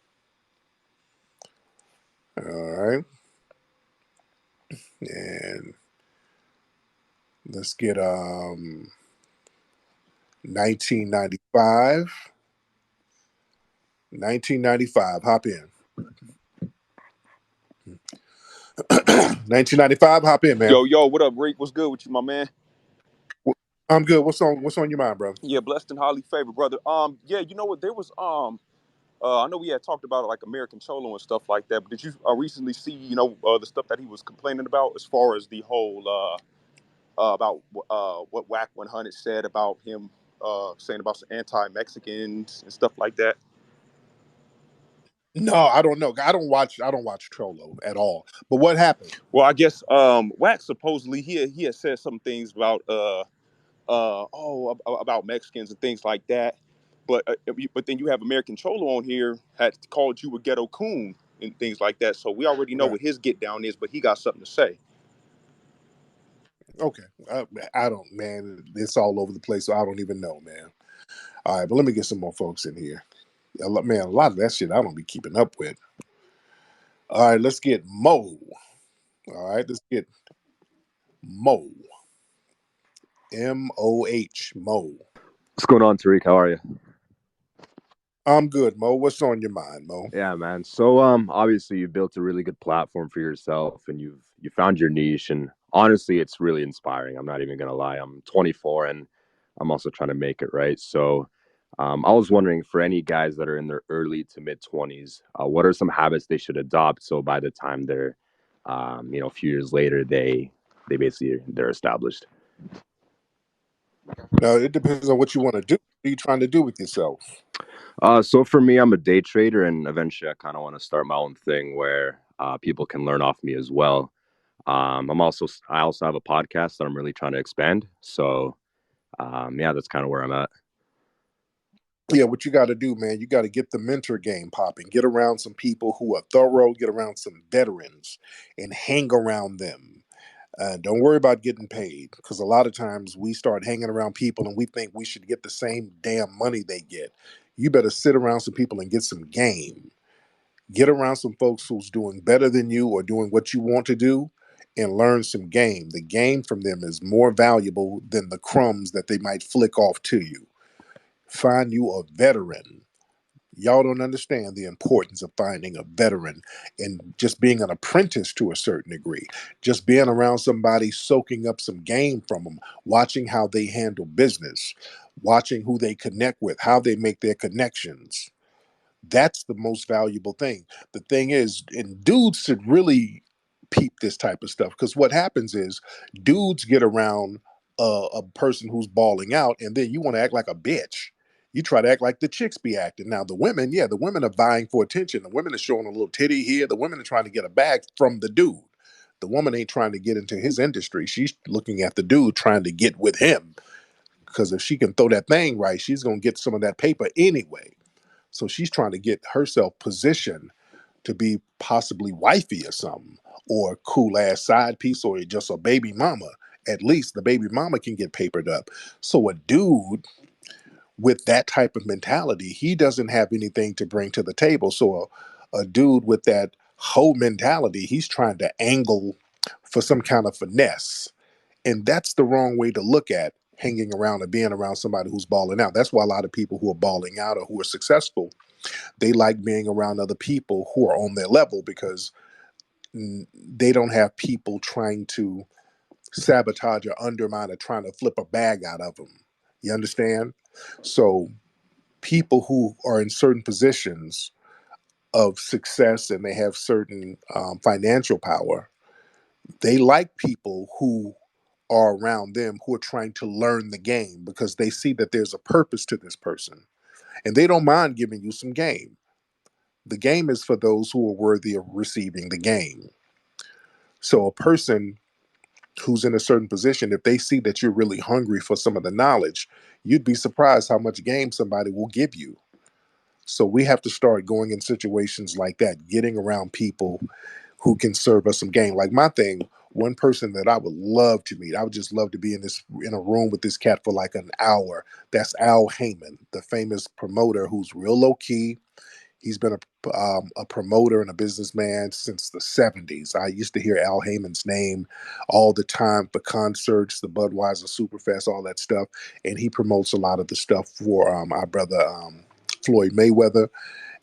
All right. And let's get 1995. 1995. Hop in. 1995. Hop in, man. Yo, what up, Rick? What's good with you, my man? I'm good. What's on your mind, bro? Yeah, blessed and highly favored, brother. Yeah, you know what? There was I know we had talked about like American Cholo and stuff like that, but did you recently see, the stuff that he was complaining about as far as the whole about what Whack 100 said about him saying about some anti-Mexicans and stuff like that? No, I don't know. I don't watch Trollo at all. But what happened? Well, I guess Whack supposedly he had said some things about about Mexicans and things like that. But then you have American Cholo on here had called you a ghetto coon and things like that. So we already know Right. what his get down is, but he got something to say. Okay. I don't, man. It's all over the place, so I don't even know, man. All right, but let me get some more folks in here. Man, a lot of that shit I don't be keeping up with. All right, let's get Mo. All right, let's get Mo. Moh. Mo. What's going on, Tariq? How are you? I'm good, Mo. What's on your mind, Mo? Yeah, man. So, obviously you built a really good platform for yourself, and you found your niche. And honestly, it's really inspiring. I'm not even gonna lie. I'm 24, and I'm also trying to make it right. So, I was wondering for any guys that are in their early to mid 20s, what are some habits they should adopt so by the time they're, a few years later, they basically they're established. Now it depends on what you want to do. What are you trying to do with yourself? So for me, I'm a day trader, and eventually, I kind of want to start my own thing where people can learn off me as well. I also have a podcast that I'm really trying to expand. So, yeah, that's kind of where I'm at. Yeah, what you got to do, man, you got to get the mentor game popping. Get around some people who are thorough. Get around some veterans, and hang around them. Don't worry about getting paid, because a lot of times we start hanging around people and we think we should get the same damn money they get. You better sit around some people and get some game. Get around some folks who's doing better than you or doing what you want to do, and learn some game. The game from them is more valuable than the crumbs that they might flick off to you. Find you a veteran. Y'all don't understand the importance of finding a veteran and just being an apprentice to a certain degree. Just being around somebody, soaking up some game from them, watching how they handle business, watching who they connect with, how they make their connections. That's the most valuable thing. The thing is, and dudes should really peep this type of stuff, because what happens is dudes get around a person who's balling out, and then you want to act like a bitch. You try to act like the chicks be acting. Now the women, yeah, the women are vying for attention. The women are showing a little titty here. The women are trying to get a bag from the dude. The woman ain't trying to get into his industry. She's looking at the dude trying to get with him, because if she can throw that thing right, she's gonna get some of that paper anyway. So she's trying to get herself positioned to be possibly wifey or something, or a cool ass side piece, or just a baby mama. At least the baby mama can get papered up. So a dude with that type of mentality, he doesn't have anything to bring to the table. So a dude with that whole mentality, he's trying to angle for some kind of finesse. And that's the wrong way to look at hanging around or being around somebody who's balling out. That's why a lot of people who are balling out or who are successful, they like being around other people who are on their level, because they don't have people trying to sabotage or undermine or trying to flip a bag out of them. You understand? So people who are in certain positions of success and they have certain financial power, they like people who are around them who are trying to learn the game, because they see that there's a purpose to this person, and they don't mind giving you some game. The game is for those who are worthy of receiving the game. So a person who's in a certain position, if they see that you're really hungry for some of the knowledge, you'd be surprised how much game somebody will give you. So we have to start going in situations like that, getting around people who can serve us some game. Like my thing, one person that I would love to meet, I would just love to be in a room with this cat for like an hour. That's Al Heyman, the famous promoter who's real low key. He's been a promoter and a businessman since the 70s. I used to hear Al Heyman's name all the time for concerts, the Budweiser Superfest, all that stuff. And he promotes a lot of the stuff for our brother Floyd Mayweather.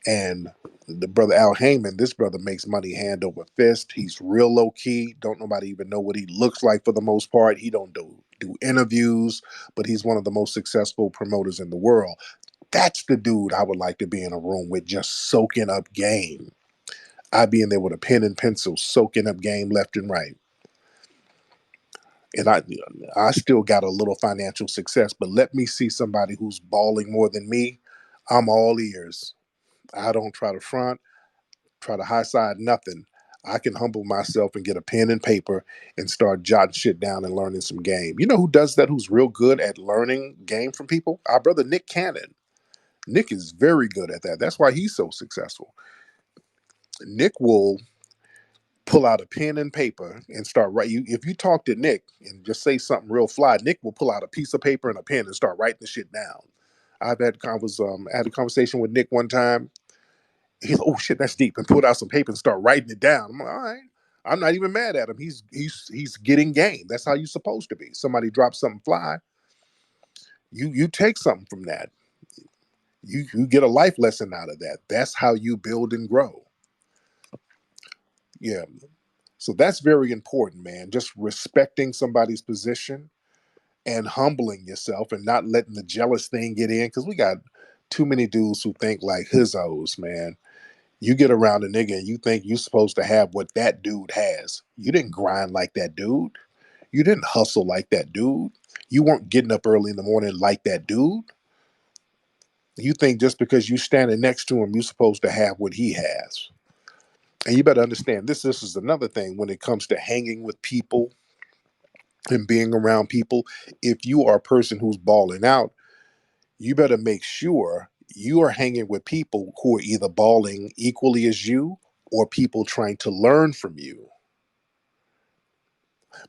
And the brother Al Heyman, this brother makes money hand over fist. He's real low key. Don't nobody even know what he looks like for the most part. He don't do interviews, but he's one of the most successful promoters in the world. That's the dude I would like to be in a room with, just soaking up game. I'd be in there with a pen and pencil, soaking up game left and right. And I still got a little financial success, but let me see somebody who's balling more than me. I'm all ears. I don't try to front, try to high side nothing. I can humble myself and get a pen and paper and start jotting shit down and learning some game. You know who does that? Who's real good at learning game from people? Our brother Nick Cannon. Nick is very good at that. That's why he's so successful. Nick will pull out a pen and paper and start writing. If you talk to Nick and just say something real fly, Nick will pull out a piece of paper and a pen and start writing the shit down. Had a conversation with Nick one time. He's like, oh shit, that's deep, and pulled out some paper and start writing it down. I'm like, all right. I'm not even mad at him. He's getting game. That's how you're supposed to be. Somebody drops something fly, you take something from that. You get a life lesson out of that. That's how you build and grow. Yeah. So that's very important, man. Just respecting somebody's position and humbling yourself and not letting the jealous thing get in. Because we got too many dudes who think like hizzos, man. You get around a nigga and you think you're supposed to have what that dude has. You didn't grind like that dude. You didn't hustle like that dude. You weren't getting up early in the morning like that dude. You think just because you standing next to him, you're supposed to have what he has. And you better understand this. This is another thing when it comes to hanging with people and being around people. If you are a person who's balling out, you better make sure you are hanging with people who are either balling equally as you or people trying to learn from you.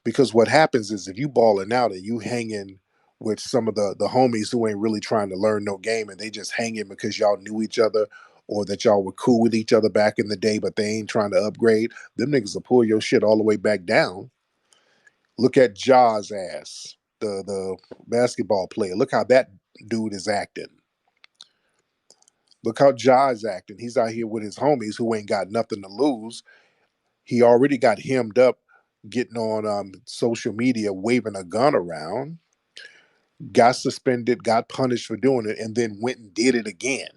Because what happens is if you balling out and you hanging with some of the homies who ain't really trying to learn no game and they just hanging because y'all knew each other or that y'all were cool with each other back in the day, but they ain't trying to upgrade, them niggas will pull your shit all the way back down. Look at Ja's ass, the basketball player. Look how that dude is acting. Look how Ja's acting. He's out here with his homies who ain't got nothing to lose. He already got hemmed up getting on social media waving a gun around, got suspended, got punished for doing it, and then went and did it again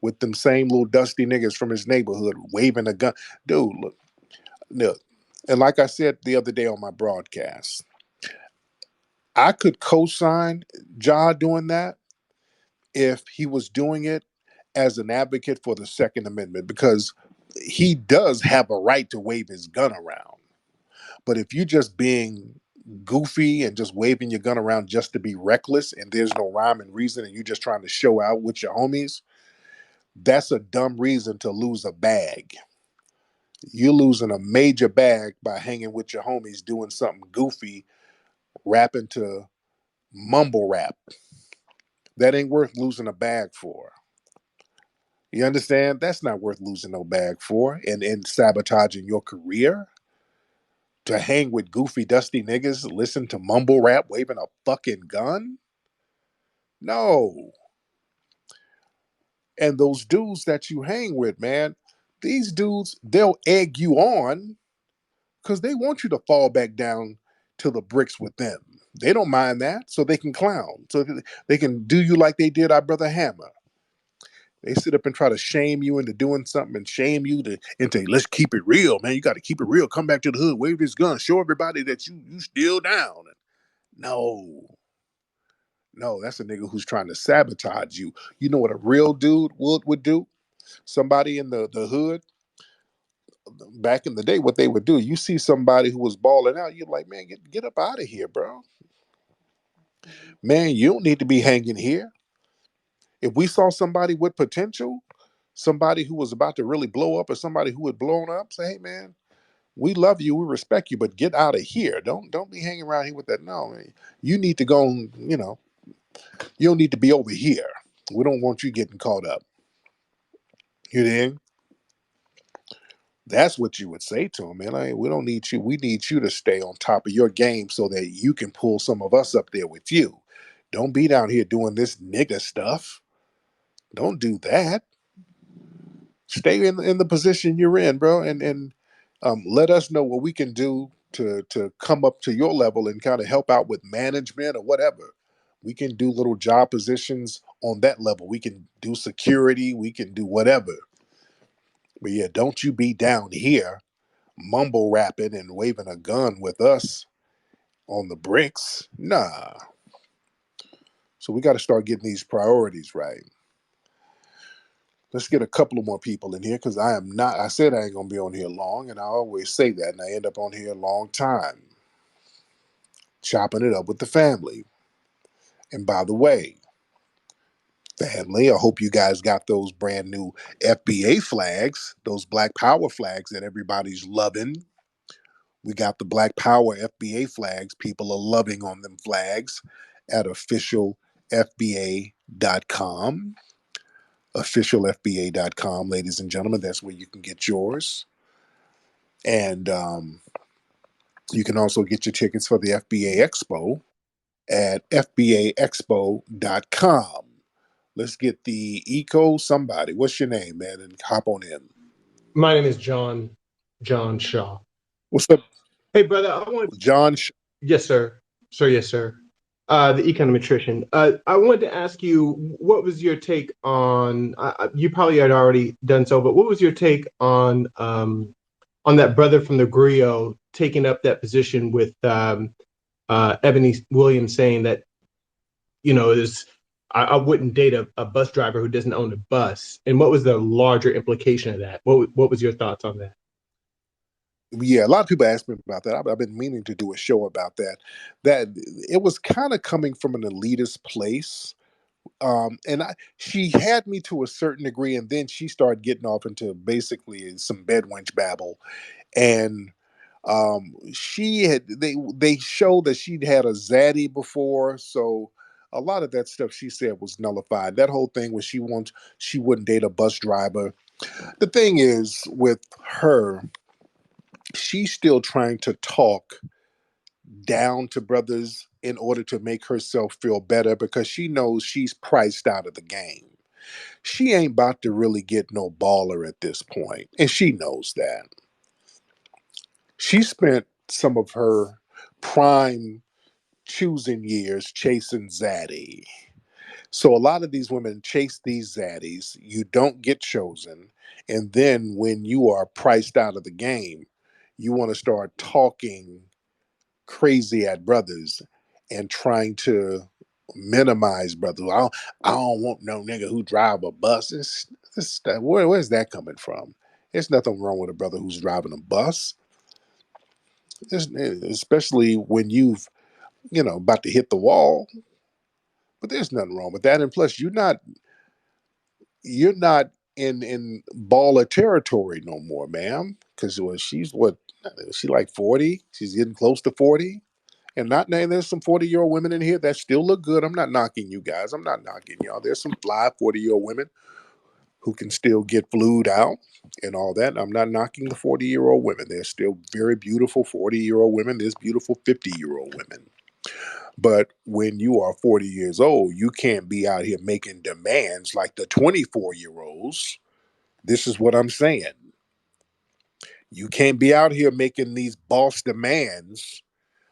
with them same little dusty niggas from his neighborhood waving a gun. Dude, look. And like I said the other day on my broadcast, I could co-sign Ja doing that if he was doing it as an advocate for the Second Amendment, because he does have a right to wave his gun around. But if you're just being goofy and just waving your gun around just to be reckless and there's no rhyme and reason and you're just trying to show out with your homies, that's a dumb reason to lose a bag. You're losing a major bag by hanging with your homies doing something goofy, rapping to mumble rap. That ain't worth losing a bag for. You understand? That's not worth losing no bag for and sabotaging your career. To hang with goofy, dusty niggas, listen to mumble rap, waving a fucking gun? No. And those dudes that you hang with, man, these dudes, they'll egg you on because they want you to fall back down to the bricks with them. They don't mind that, so they can clown. So they can do you like they did our brother Hammer. They sit up and try to shame you into doing something and shame you into let's keep it real, man. You got to keep it real. Come back to the hood, wave this gun, show everybody that you still down. No, no, that's a nigga who's trying to sabotage you. You know what a real dude would do? Somebody in the hood back in the day, what they would do, you see somebody who was balling out, you're like, man, get up out of here, bro. Man, you don't need to be hanging here. If we saw somebody with potential, somebody who was about to really blow up or somebody who had blown up, say, hey man, we love you, we respect you, but get out of here. Don't be hanging around here with that. No, man. You need to go, you don't need to be over here. We don't want you getting caught up. You know? That's what you would say to him, man. We don't need you. We need you to stay on top of your game so that you can pull some of us up there with you. Don't be down here doing this nigga stuff. Don't do that. Stay in the position you're in, bro, and let us know what we can do to come up to your level and kind of help out with management or whatever. We can do little job positions on that level. We can do security. We can do whatever. But yeah, don't you be down here mumble rapping and waving a gun with us on the bricks. Nah. So we got to start getting these priorities right. Let's get a couple of more people in here because I said I ain't going to be on here long, and I always say that, and I end up on here a long time, chopping it up with the family. And by the way, family. I hope you guys got those brand new FBA flags, those Black Power flags that everybody's loving. We got the Black Power FBA flags. People are loving on them flags at officialfba.com. Officialfba.com, ladies and gentlemen. That's where you can get yours. And you can also get your tickets for the FBA Expo at fbaexpo.com. Let's get the eco somebody. What's your name, man? And hop on in. My name is John Shaw. What's up, Hey, brother, I want. John? Yes, sir. Sir, yes, sir. The econometrician. I wanted to ask you, what was your take on? You probably had already done so, but what was your take on that brother from the Griot taking up that position with Ebony Williams saying that is I wouldn't date a bus driver who doesn't own a bus. And what was the larger implication of that? What was your thoughts on that? Yeah, a lot of people ask me about that. I've been meaning to do a show about that. That it was kind of coming from an elitist place. She had me to a certain degree, and then she started getting off into basically some bedwench babble. And she had they showed that she'd had a zaddy before, so a lot of that stuff she said was nullified. That whole thing was she wouldn't date a bus driver. The thing is with her, she's still trying to talk down to brothers in order to make herself feel better because she knows she's priced out of the game. She ain't about to really get no baller at this point, and she knows that. She spent some of her prime choosing years chasing zaddy. So a lot of these women chase these zaddies. You don't get chosen, and then when you are priced out of the game, you want to start talking crazy at brothers and trying to minimize brothers. I don't want no nigga who drive a bus. Where's that coming from? There's nothing wrong with a brother who's driving a bus, especially when you've about to hit the wall. But there's nothing wrong with that. And plus, you're not in baller territory no more, ma'am. Because she's what? Is she like 40? She's getting close to 40. And not now, there's some 40-year-old women in here that still look good. I'm not knocking you guys. I'm not knocking y'all. There's some fly 40-year-old women who can still get flued out and all that. I'm not knocking the 40-year-old women. There's still very beautiful 40-year-old women. There's beautiful 50-year-old women. But when you are 40 years old, you can't be out here making demands like the 24-year-olds. This is what I'm saying. You can't be out here making these boss demands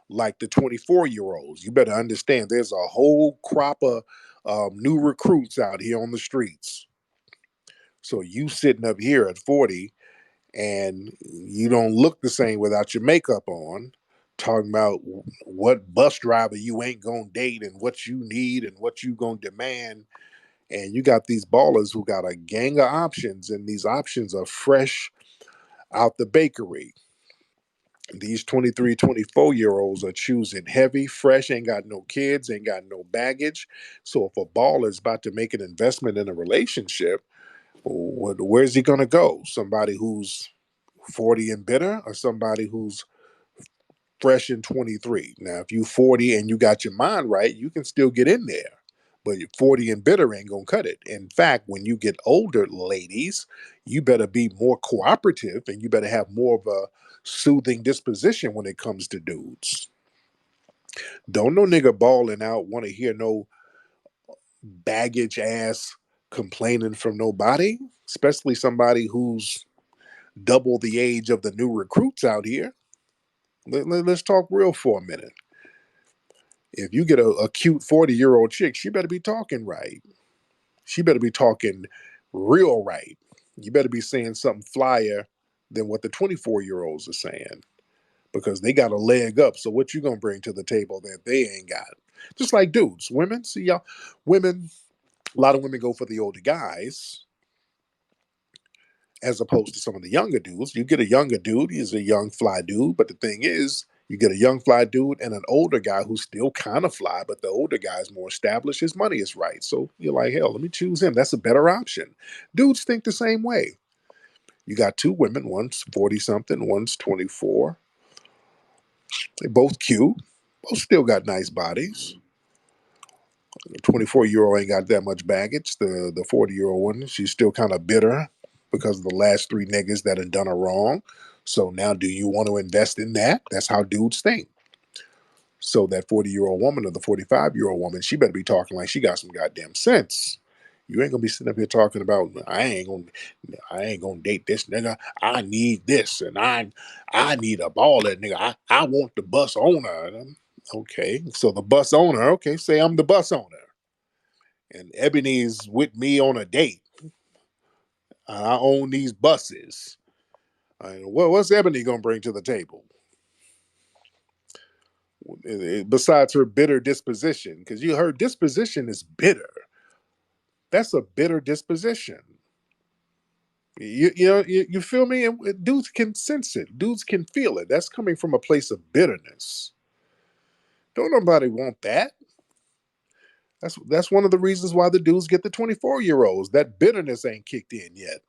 like the 24-year-olds. You better understand there's a whole crop of new recruits out here on the streets. So you sitting up here at 40 and you don't look the same without your makeup on, talking about what bus driver you ain't gonna date and what you need and what you gonna demand. And you got these ballers who got a gang of options, and these options are fresh out the bakery. These 23, 24-year-olds are choosing heavy, fresh, ain't got no kids, ain't got no baggage. So if a baller is about to make an investment in a relationship, where's he going to go? Somebody who's 40 and bitter, or somebody who's fresh and 23? Now, if you 40 and you got your mind right, you can still get in there. But 40 and bitter ain't going to cut it. In fact, when you get older, ladies, you better be more cooperative and you better have more of a soothing disposition when it comes to dudes. Don't no nigga balling out want to hear no baggage ass complaining from nobody, especially somebody who's double the age of the new recruits out here. Let's talk real for a minute. If you get a cute 40-year-old chick, she better be talking right. She better be talking real right. You better be saying something flyer than what the 24-year-olds are saying because they got a leg up. So what you gonna bring to the table that they ain't got? Just like dudes, women, see y'all, women, a lot of women go for the older guys as opposed to some of the younger dudes. You get a younger dude, he's a young fly dude, but the thing is, You get a young fly dude and an older guy who's still kind of fly, but the older guy is more established. His money is right. So you're like, hell, let me choose him. That's a better option. Dudes think the same way. You got two women, one's 40 something, one's 24. They both cute. Both still got nice bodies. The 24-year-old ain't got that much baggage. The 40-year-old one, she's still kind of bitter because of the last three niggas that had done her wrong. So now do you want to invest in that? That's how dudes think. So that 40-year-old woman or the 45-year-old woman, she better be talking like she got some goddamn sense. You ain't gonna be sitting up here talking about I ain't gonna date this nigga. I need this and I need a baller nigga. I want the bus owner. Okay, so the bus owner, okay, say I'm the bus owner. And Ebony's with me on a date. I own these buses. What's Ebony gonna bring to the table? Besides her bitter disposition, because her disposition is bitter. That's a bitter disposition. You feel me? And dudes can sense it. Dudes can feel it. That's coming from a place of bitterness. Don't nobody want that. That's one of the reasons why the dudes get the 24-year-olds. That bitterness ain't kicked in yet.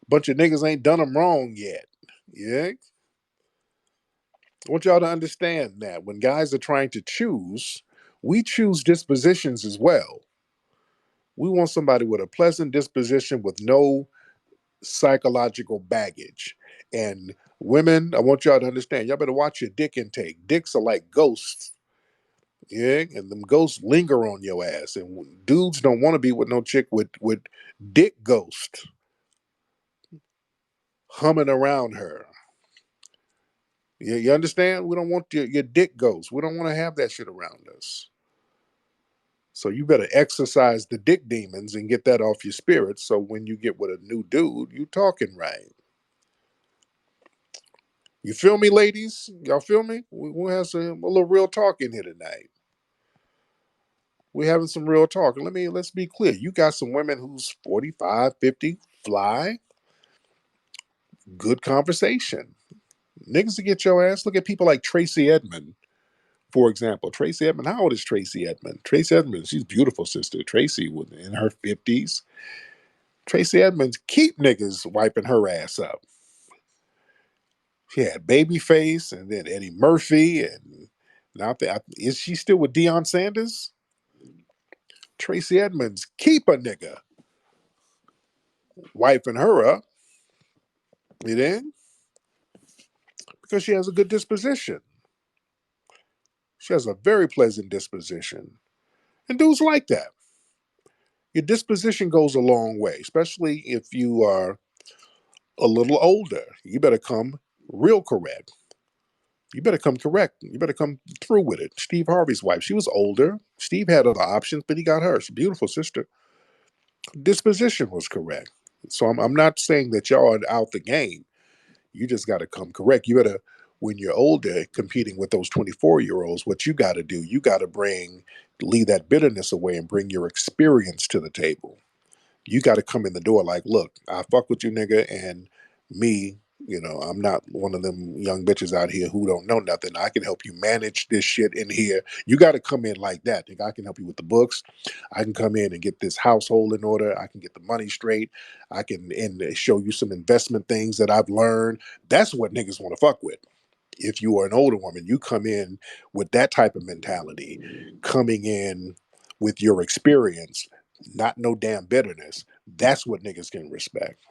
Bunch of niggas ain't done them wrong yet. Yeah. I want y'all to understand that when guys are trying to choose, we choose dispositions as well. We want somebody with a pleasant disposition with no psychological baggage. And women, I want y'all to understand, y'all better watch your dick intake. Dicks are like ghosts. Yeah, and them ghosts linger on your ass. And dudes don't want to be with no chick with dick ghost humming around her. You understand? We don't want your dick ghost. We don't want to have that shit around us. So you better exercise the dick demons and get that off your spirit. So when you get with a new dude, you talking right. You feel me, ladies? Y'all feel me? We'll have a little real talk in here tonight. We're having some real talk. Let's be clear. You got some women who's 45, 50, fly, good conversation. Niggas to get your ass. Look at people like Tracy Edmond, for example. Tracy Edmond, how old is Tracy Edmond? Tracy Edmond, she's beautiful, sister. Tracy was in her 50s. Tracy Edmonds keep niggas wiping her ass up. She had Babyface and then Eddie Murphy and now is she still with Deion Sanders? Tracy Edmonds keep a nigga wiping her up. You know, because she has a good disposition. She has a very pleasant disposition. And dudes like that. Your disposition goes a long way, especially if you are a little older. You better come real correct. You better come correct. You better come through with it. Steve Harvey's wife, she was older. Steve had other options, but he got her. She's a beautiful sister. Disposition was correct. So I'm not saying that y'all are out the game. You just got to come correct. You better, when you're older, competing with those 24-year-olds, what you got to do, you got to leave that bitterness away and bring your experience to the table. You got to come in the door like, look, I fuck with you, nigga, and me, I'm not one of them young bitches out here who don't know nothing. I can help you manage this shit in here. You got to come in like that. Nigga, I can help you with the books. I can come in and get this household in order. I can get the money straight. I can show you some investment things that I've learned. That's what niggas want to fuck with. If you are an older woman, you come in with that type of mentality, coming in with your experience, not no damn bitterness. That's what niggas can respect.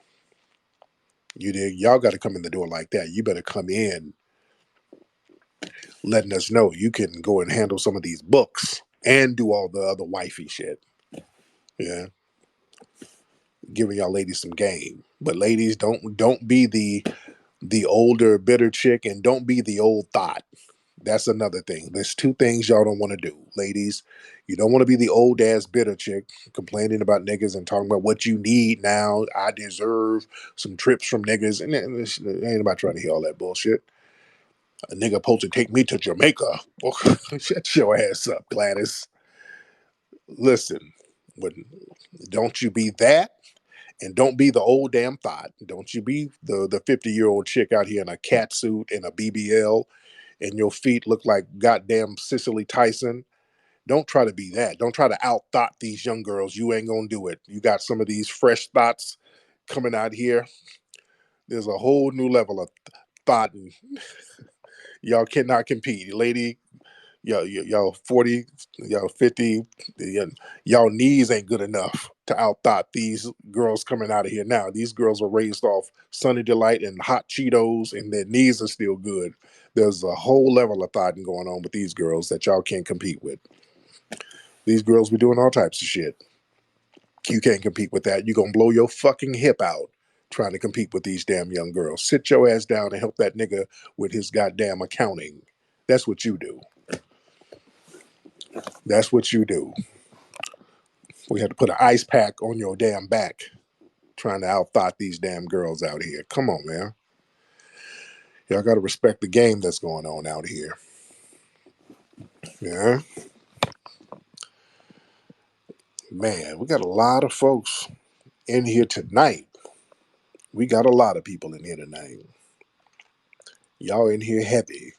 You dig? Y'all got to come in the door like that. You better come in letting us know you can go and handle some of these books and do all the other wifey shit. Yeah, giving y'all ladies some game. But ladies, don't be the older bitter chick, and don't be the old thought. That's another thing. There's two things y'all don't want to do, ladies. You don't want to be the old ass bitter chick complaining about niggas and talking about what you need now. I deserve some trips from niggas, and ain't about trying to hear all that bullshit. A nigga supposed to take me to Jamaica. Shut your ass up, Gladys. Listen, when, don't you be that, and don't be the old damn thought. Don't you be the 50-year-old chick out here in a cat suit and a BBL and your feet look like goddamn Cicely Tyson. Don't try to be that. Don't try to out thought these young girls. You ain't gonna do it. You got some of these fresh thoughts coming out here. There's a whole new level of thought, and y'all cannot compete. Lady, y'all 40, y'all 50, y'all knees ain't good enough to out thought these girls coming out of here now. These girls are raised off Sunny Delight and hot Cheetos, and their knees are still good. There's a whole level of thought going on with these girls that y'all can't compete with. These girls be doing all types of shit. You can't compete with that. You're gonna blow your fucking hip out trying to compete with these damn young girls. Sit your ass down and help that nigga with his goddamn accounting. That's what you do. That's what you do. We had to put an ice pack on your damn back trying to outthought these damn girls out here. Come on, man. Y'all got to respect the game that's going on out here. Yeah. Man, we got a lot of folks in here tonight. We got a lot of people in here tonight. Y'all in here heavy.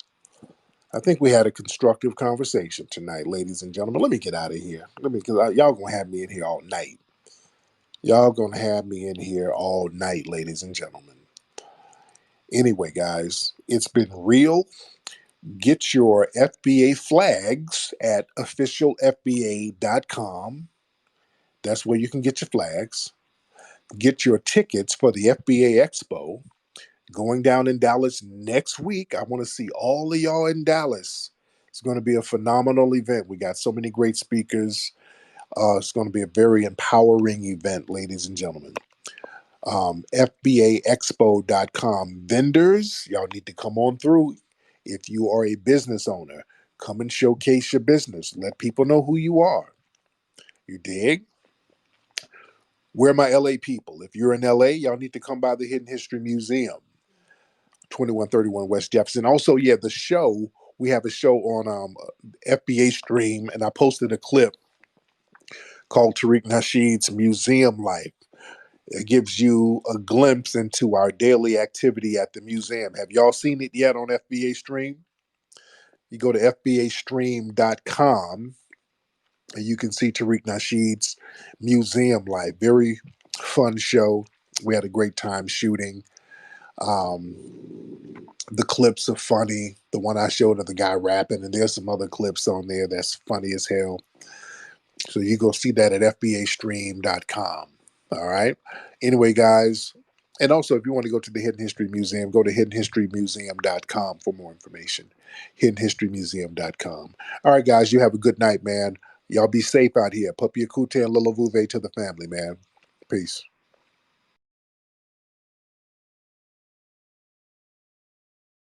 I think we had a constructive conversation tonight, ladies and gentlemen. Let me get out of here. Because y'all gonna have me in here all night. Y'all gonna have me in here all night, ladies and gentlemen. Anyway, guys, it's been real. Get your FBA flags at officialfba.com. That's where you can get your flags. Get your tickets for the FBA Expo going down in Dallas next week. I want to see all of y'all in Dallas. It's going to be a phenomenal event. We got so many great speakers. It's going to be a very empowering event, ladies and gentlemen. FBAexpo.com. Vendors, y'all need to come on through. If you are a business owner, come and showcase your business. Let people know who you are. You dig? Where are my LA people? If you're in LA, y'all need to come by the Hidden History Museum, 2131 West Jefferson. Also, yeah, the show, we have a show on FBA Stream, and I posted a clip called Tariq Nasheed's Museum Life. It gives you a glimpse into our daily activity at the museum. Have y'all seen it yet on FBA Stream? You go to fbastream.com and you can see Tariq Nasheed's Museum Life. Very fun show. We had a great time shooting. The clips are funny. The one I showed of the guy rapping, and there's some other clips on there that's funny as hell. So you go see that at fbastream.com. All right. Anyway, guys, and also if you want to go to the Hidden History Museum, go to hiddenhistorymuseum.com for more information. Hiddenhistorymuseum.com. All right, guys, you have a good night, man. Y'all be safe out here. Puppy Akute and Lila Vuve to the family, man. Peace.